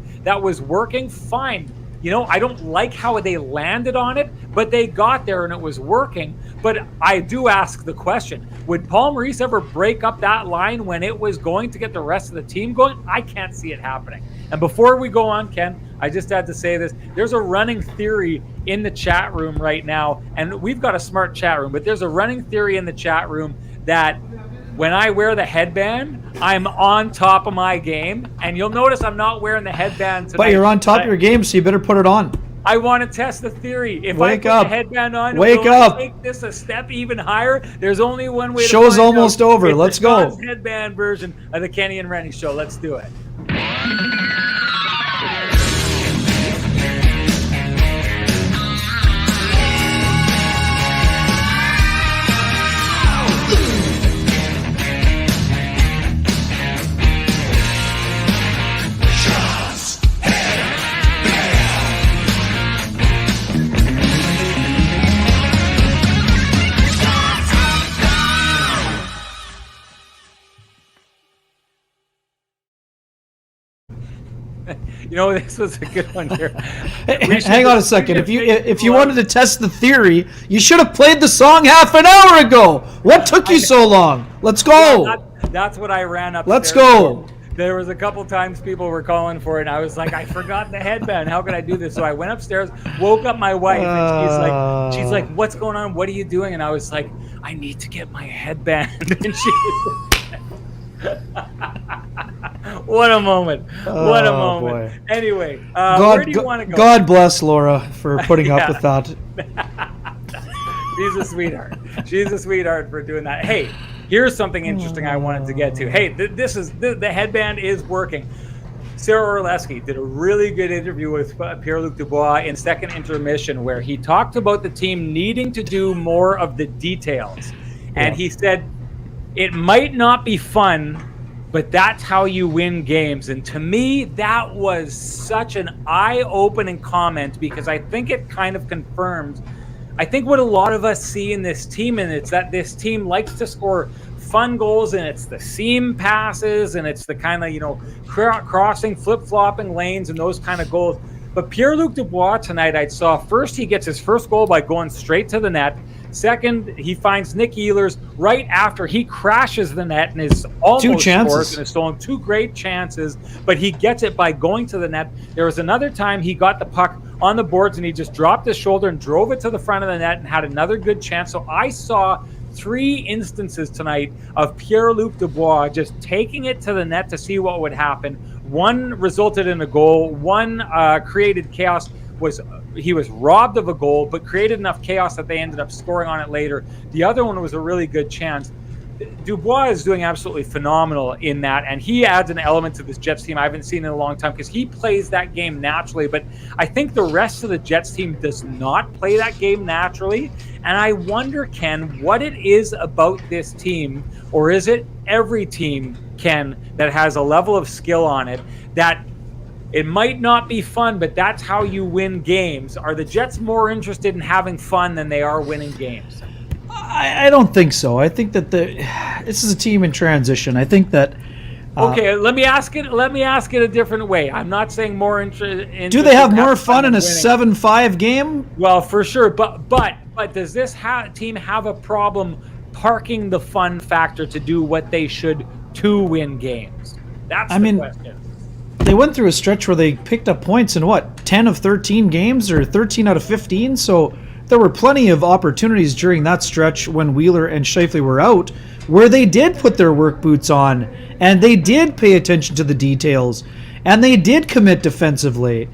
working fine. I don't like how they landed on it, but they got there and it was working. But I do ask the question, would Paul Maurice ever break up that line when it was going to get the rest of the team going? I can't see it happening. And before we go on, Ken, I just had to say this. There's a running theory in the chat room right now, and we've got a smart chat room, but there's a running theory in the chat room that when I wear the headband, I'm on top of my game. And you'll notice I'm not wearing the headband tonight. But you're on top of your game, so you better put it on. I want to test the theory. If Wake I put up. the headband on, Wake up. Take this a step even higher. There's only one way to Show's find almost out. over. It's Let's the go. Sean's headband version of the Kenny and Renny show. Let's do it. This was a good one here. Hang on a second. If you wanted to test the theory, you should have played the song half an hour ago. What took you so long? Let's go. Yeah, that's what I ran up. Let's go. There was a couple times people were calling for it, and I was like, I forgot the headband. How could I do this? So I went upstairs, woke up my wife, and she's like, what's going on? What are you doing? And I was like, I need to get my headband. And she What a moment. What a moment. Boy. Anyway, where do you want to go? God bless Laura for putting up with that. She's a sweetheart. She's a sweetheart for doing that. Hey, here's something interesting I wanted to get to. Hey, the headband is working. Sarah Orlesky did a really good interview with Pierre-Luc Dubois in second intermission where he talked about the team needing to do more of the details. And he said, It might not be fun, but that's how you win games. And to me, that was such an eye-opening comment, because I think it kind of confirms, I think, what a lot of us see in this team, and it's that this team likes to score fun goals, and it's the seam passes, and it's the kind of, crossing, flip-flopping lanes and those kind of goals. But Pierre-Luc Dubois tonight, I saw first he gets his first goal by going straight to the net. Second, he finds Nick Ehlers right after he crashes the net and is almost scores and has stolen 2 great chances, but he gets it by going to the net. There was another time he got the puck on the boards and he just dropped his shoulder and drove it to the front of the net and had another good chance. So I saw 3 instances tonight of Pierre-Luc Dubois just taking it to the net to see what would happen. One resulted in a goal. One created chaos. He was robbed of a goal, but created enough chaos that they ended up scoring on it later. The other one was a really good chance. Dubois is doing absolutely phenomenal in that, and he adds an element to this Jets team I haven't seen in a long time, because he plays that game naturally, but I think the rest of the Jets team does not play that game naturally. And I wonder, Ken, what it is about this team, or is it every team, Ken, that has a level of skill on it that it might not be fun, but that's how you win games? Are the Jets more interested in having fun than they are winning games? I don't think so. I think that this is a team in transition. I think that. Okay, let me ask it a different way. I'm not saying more interested. Do they have more fun in a 7-5 game? Well, for sure, but does this team have a problem parking the fun factor to do what they should to win games? That's the question. They went through a stretch where they picked up points in 10 of 13 games, or 13 out of 15. So there were plenty of opportunities during that stretch when Wheeler and Scheifele were out, where they did put their work boots on and they did pay attention to the details and they did commit defensively.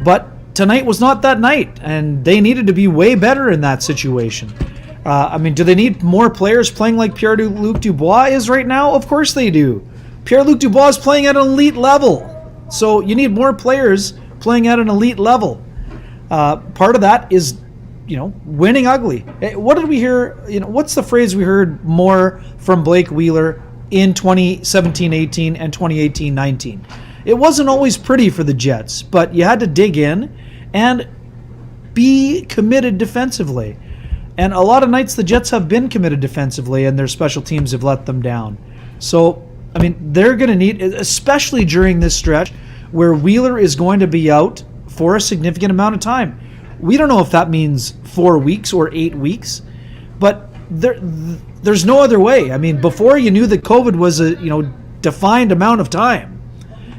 But tonight was not that night, and they needed to be way better in that situation. Do they need more players playing like Pierre-Luc Dubois is right now? Of course they do. Pierre-Luc Dubois is playing at an elite level. So you need more players playing at an elite level. Part of that is, winning ugly. What did we hear? What's the phrase we heard more from Blake Wheeler in 2017-18 and 2018-19? It wasn't always pretty for the Jets, but you had to dig in and be committed defensively. And a lot of nights the Jets have been committed defensively and their special teams have let them down. So, they're going to need, especially during this stretch where Wheeler is going to be out for a significant amount of time. We don't know if that means 4 weeks or 8 weeks, but there's no other way. Before you knew that COVID was a defined amount of time.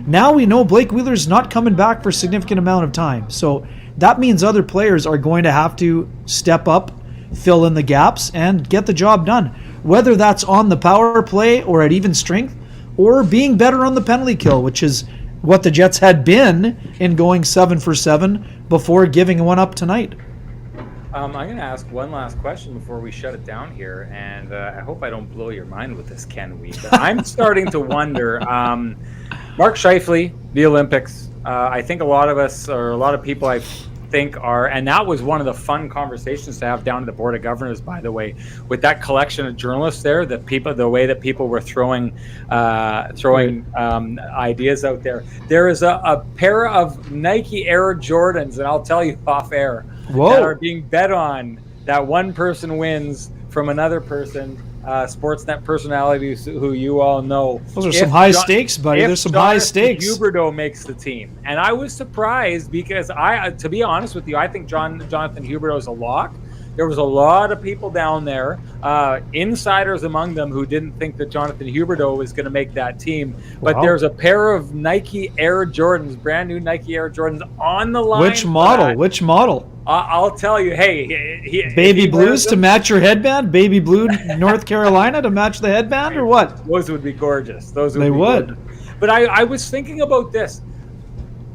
Now we know Blake Wheeler's not coming back for a significant amount of time. So that means other players are going to have to step up, fill in the gaps, and get the job done. Whether that's on the power play or at even strength, or being better on the penalty kill, which is what the Jets had been in going 7 for 7 before giving one up tonight. I'm going to ask one last question before we shut it down here, and I hope I don't blow your mind with this, Ken Wee, but I'm starting to wonder. Mark Scheifele, the Olympics, I think a lot of us, or a lot of people I think are, and that was one of the fun conversations to have down at the Board of Governors, by the way, with that collection of journalists there, the way that people were throwing ideas out there. There is a pair of Nike Air Jordans, and I'll tell you off air, that are being bet on that one person wins from another person, Sportsnet personalities who you all know. Those are some high stakes, buddy. There's some high stakes. Huberdeau makes the team, and I was surprised because to be honest with you, I think Jonathan Huberdeau is a lock. There was a lot of people down there, insiders among them, who didn't think that Jonathan Huberdeau was going to make that team. But there's a pair of Nike Air Jordans, brand new Nike Air Jordans, on the line. Which model? Which model? I'll tell you. Hey, baby blues to match your headband. Baby blue, North Carolina to match the headband, or what? Those would be gorgeous. They would. But I was thinking about this.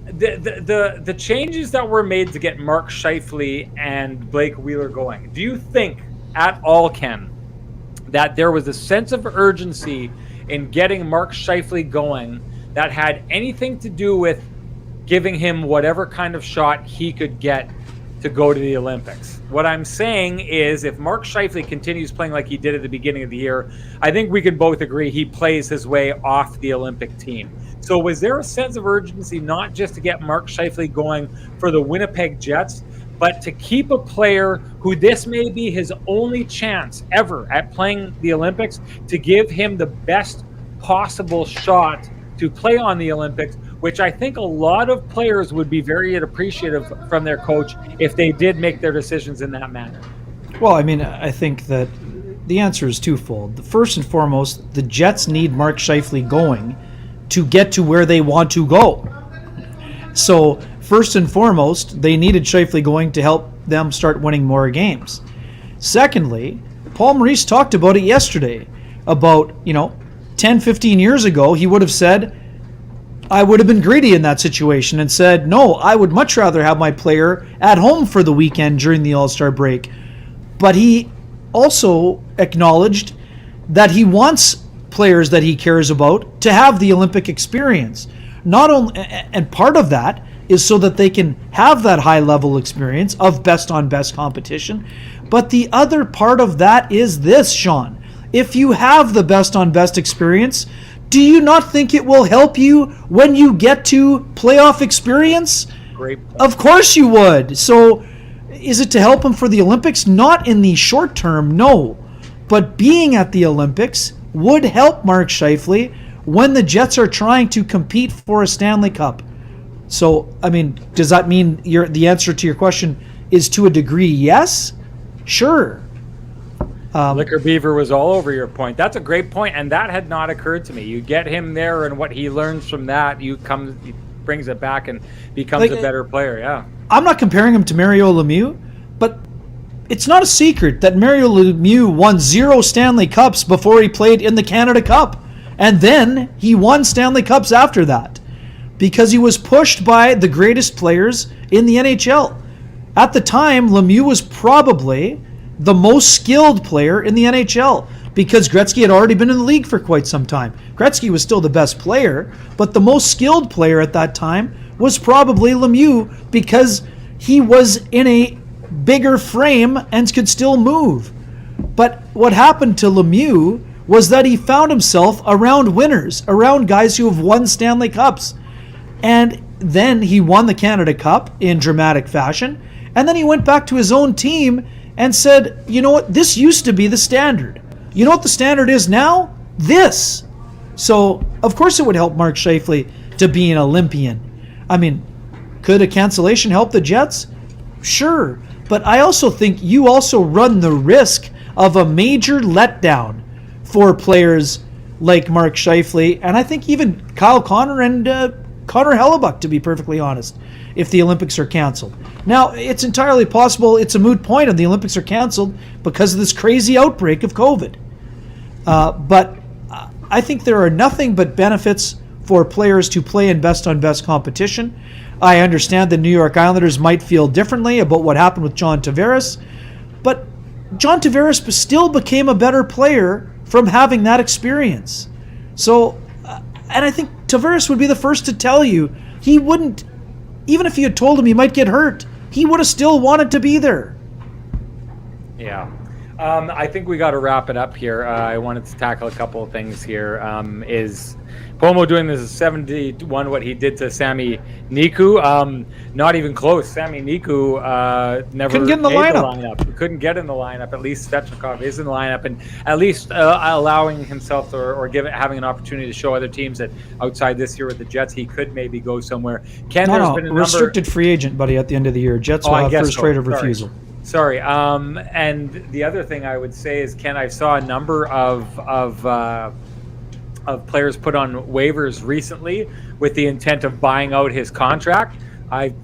The changes that were made to get Mark Scheifele and Blake Wheeler going, do you think at all, Ken, that there was a sense of urgency in getting Mark Scheifele going that had anything to do with giving him whatever kind of shot he could get to go to the Olympics. What I'm saying is if Mark Scheifele continues playing like he did at the beginning of the year, I think we can both agree he plays his way off the Olympic team. So was there a sense of urgency not just to get Mark Scheifele going for the Winnipeg Jets, but to keep a player who this may be his only chance ever at playing the Olympics, to give him the best possible shot to play on the Olympics, which I think a lot of players would be very appreciative from their coach if they did make their decisions in that manner? Well, I mean, I think that the answer is twofold. First and foremost, the Jets need Mark Scheifele going to get to where they want to go. So, first and foremost, they needed Scheifele going to help them start winning more games. Secondly, Paul Maurice talked about it yesterday, about, 10, 15 years ago, he would have said, I would have been greedy in that situation and said, no, I would much rather have my player at home for the weekend during the All-Star break. But he also acknowledged that he wants players that he cares about to have the Olympic experience. Not only, and part of that is so that they can have that high-level experience of best-on-best competition. But the other part of that is this, Sean. If you have the best-on-best experience, do you not think it will help you when you get to playoff experience? Great point. Of course you would. So is it to help him for the Olympics? Not in the short term, no. But being at the Olympics would help Mark Scheifele when the Jets are trying to compete for a Stanley Cup. So, I mean, does that mean the answer to your question is to a degree yes? Sure. Liquor Beaver was all over your point. That's a great point, and that had not occurred to me. You get him there, and what he learns from that, he brings it back and becomes a better player. Yeah, I'm not comparing him to Mario Lemieux, but it's not a secret that Mario Lemieux won 0 Stanley Cups before he played in the Canada Cup, and then he won Stanley Cups after that because he was pushed by the greatest players in the NHL. At the time, Lemieux was probably the most skilled player in the NHL because Gretzky had already been in the league for quite some time. Gretzky was still the best player, but the most skilled player at that time was probably Lemieux because he was in a bigger frame and could still move. But what happened to Lemieux was that he found himself around winners, around guys who have won Stanley Cups. And then he won the Canada Cup in dramatic fashion, and then he went back to his own team and said, you know what, this used to be the standard. You know what the standard is now? This. So, of course it would help Mark Scheifele to be an Olympian. I mean, could a cancellation help the Jets? Sure. But I also think you also run the risk of a major letdown for players like Mark Scheifele, and I think even Kyle Connor and Connor Hellebuck, to be perfectly honest, if the Olympics are canceled. Now, it's entirely possible it's a moot point and the Olympics are canceled because of this crazy outbreak of COVID. But I think there are nothing but benefits for players to play in best-on-best competition. I understand the New York Islanders might feel differently about what happened with John Tavares, but John Tavares still became a better player from having that experience. So, and I think Tavares would be the first to tell you he wouldn't, even if you had told him he might get hurt, he would have still wanted to be there. Yeah. I think we got to wrap it up here. I wanted to tackle a couple of things here. Is Pomo doing this 71 what he did to Sami Niku? Not even close. Sami Niku never couldn't get in the lineup. Couldn't get in the lineup. At least Svechnikov is in the lineup, and at least allowing himself or having an opportunity to show other teams that outside this year with the Jets, he could maybe go somewhere. Ken, there's been a restricted free agent, buddy, at the end of the year. Jets will have first right of refusal. Sorry. And the other thing I would say is, Ken, I saw a number of players put on waivers recently with the intent of buying out his contract.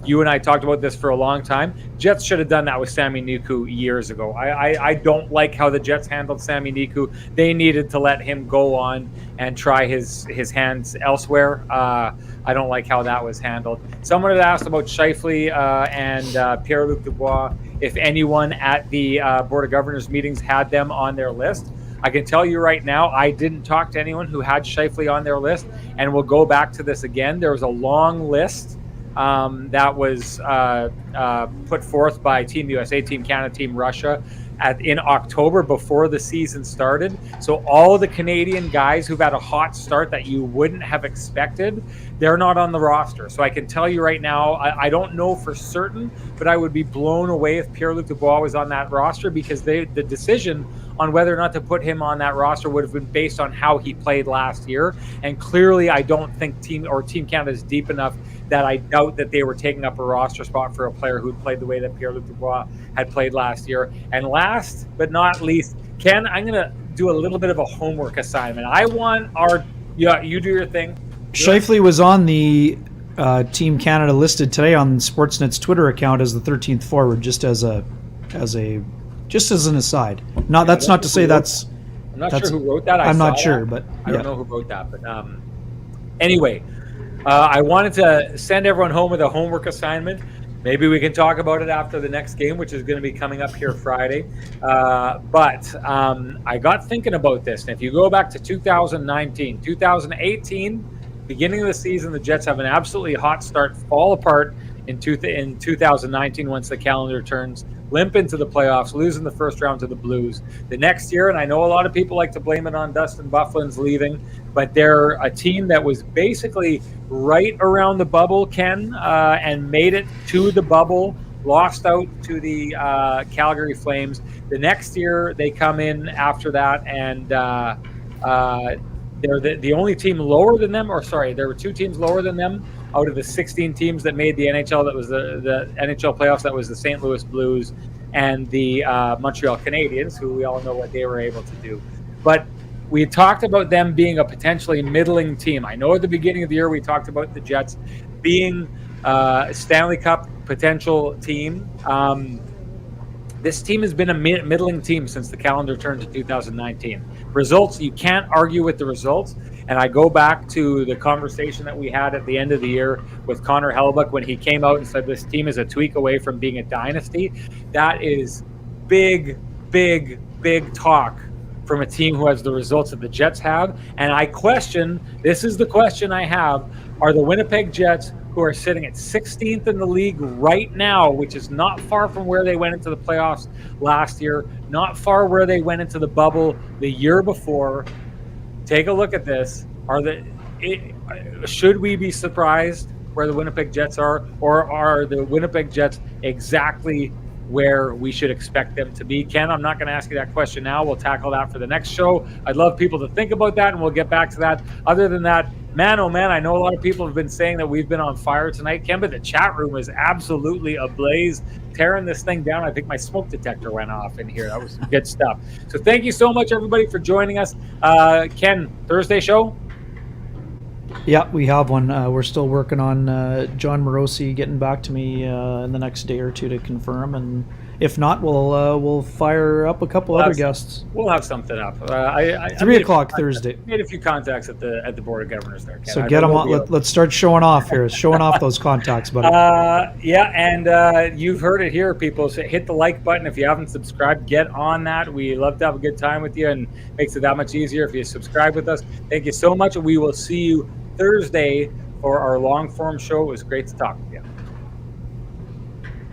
You and I talked about this for a long time. Jets should have done that with Sami Niku years ago. I don't like how the Jets handled Sami Niku. They needed to let him go on and try his hands elsewhere. I don't like how that was handled. Someone had asked about Scheifele and Pierre-Luc Dubois, if anyone at the Board of Governors meetings had them on their list. I can tell you right now, I didn't talk to anyone who had Scheifele on their list, and we'll go back to this again. There was a long list that was put forth by Team USA, Team Canada, Team Russia in October before the season started. So all the Canadian guys who've had a hot start that you wouldn't have expected, they're not on the roster. So I can tell you right now, I don't know for certain, but I would be blown away if Pierre-Luc Dubois was on that roster, because the decision on whether or not to put him on that roster would have been based on how he played last year. And clearly, I don't think Team Canada is deep enough that I doubt that they were taking up a roster spot for a player who'd played the way that Pierre-Luc Dubois had played last year. And last but not least, Ken, I'm going to do a little bit of a homework assignment. I want you do your thing. Scheifele was on the Team Canada listed today on Sportsnet's Twitter account as the 13th forward, just as an aside. That's not to say that's. I'm not sure who wrote that. I'm not sure, but I don't know who wrote that. But anyway, I wanted to send everyone home with a homework assignment. Maybe we can talk about it after the next game, which is going to be coming up here Friday. But I got thinking about this. And if you go back to 2019, 2018, beginning of the season, the Jets have an absolutely hot start, fall apart in 2019 once the calendar turns, limp into the playoffs, losing the first round to the Blues. The next year, and I know a lot of people like to blame it on Dustin Byfuglien's leaving, but they're a team that was basically right around the bubble, Ken, and made it to the bubble, lost out to the Calgary Flames. The next year, they come in after that, and they're the only team lower than them, or sorry, there were two teams lower than them out of the 16 teams that made the NHL. That was the NHL playoffs. That was the St. Louis Blues and the Montreal Canadiens, who we all know what they were able to do. But we talked about them being a potentially middling team. I know at the beginning of the year we talked about the Jets being a Stanley Cup potential team. This team has been a middling team since the calendar turned to 2019. Results, you can't argue with the results. And I go back to the conversation that we had at the end of the year with Connor Hellebuyck when he came out and said this team is a tweak away from being a dynasty. That is big, big, big talk from a team who has the results that the Jets have. And I question, this is the question I have, are the Winnipeg Jets, who are sitting at 16th in the league right now, which is not far from where they went into the playoffs last year, not far where they went into the bubble the year before. Take a look at this. Should we be surprised where the Winnipeg Jets are, or are the Winnipeg Jets exactly where we should expect them to be? Ken, I'm not going to ask you that question now. We'll tackle that for the next show. I'd love people to think about that, and we'll get back to that. Other than that, man, oh man, I know a lot of people have been saying that we've been on fire tonight, Ken, but the chat room is absolutely ablaze, tearing this thing down. I think my smoke detector went off in here. That was some good stuff. So thank you so much, everybody, for joining us. Ken, Thursday show? Yeah, we have one. We're still working on John Morosi getting back to me in the next day or two to confirm, and if not, we'll fire up a couple other guests. We'll have something up. 3 o'clock Thursday. Made a few contacts at the board of governors there, Ken. So get them on. Let's start showing off here. Showing off those contacts, buddy. Yeah, and you've heard it here, people. So hit the like button if you haven't subscribed. Get on that. We love to have a good time with you, and makes it that much easier if you subscribe with us. Thank you so much. We will see you Thursday for our long form show. It was great to talk with you.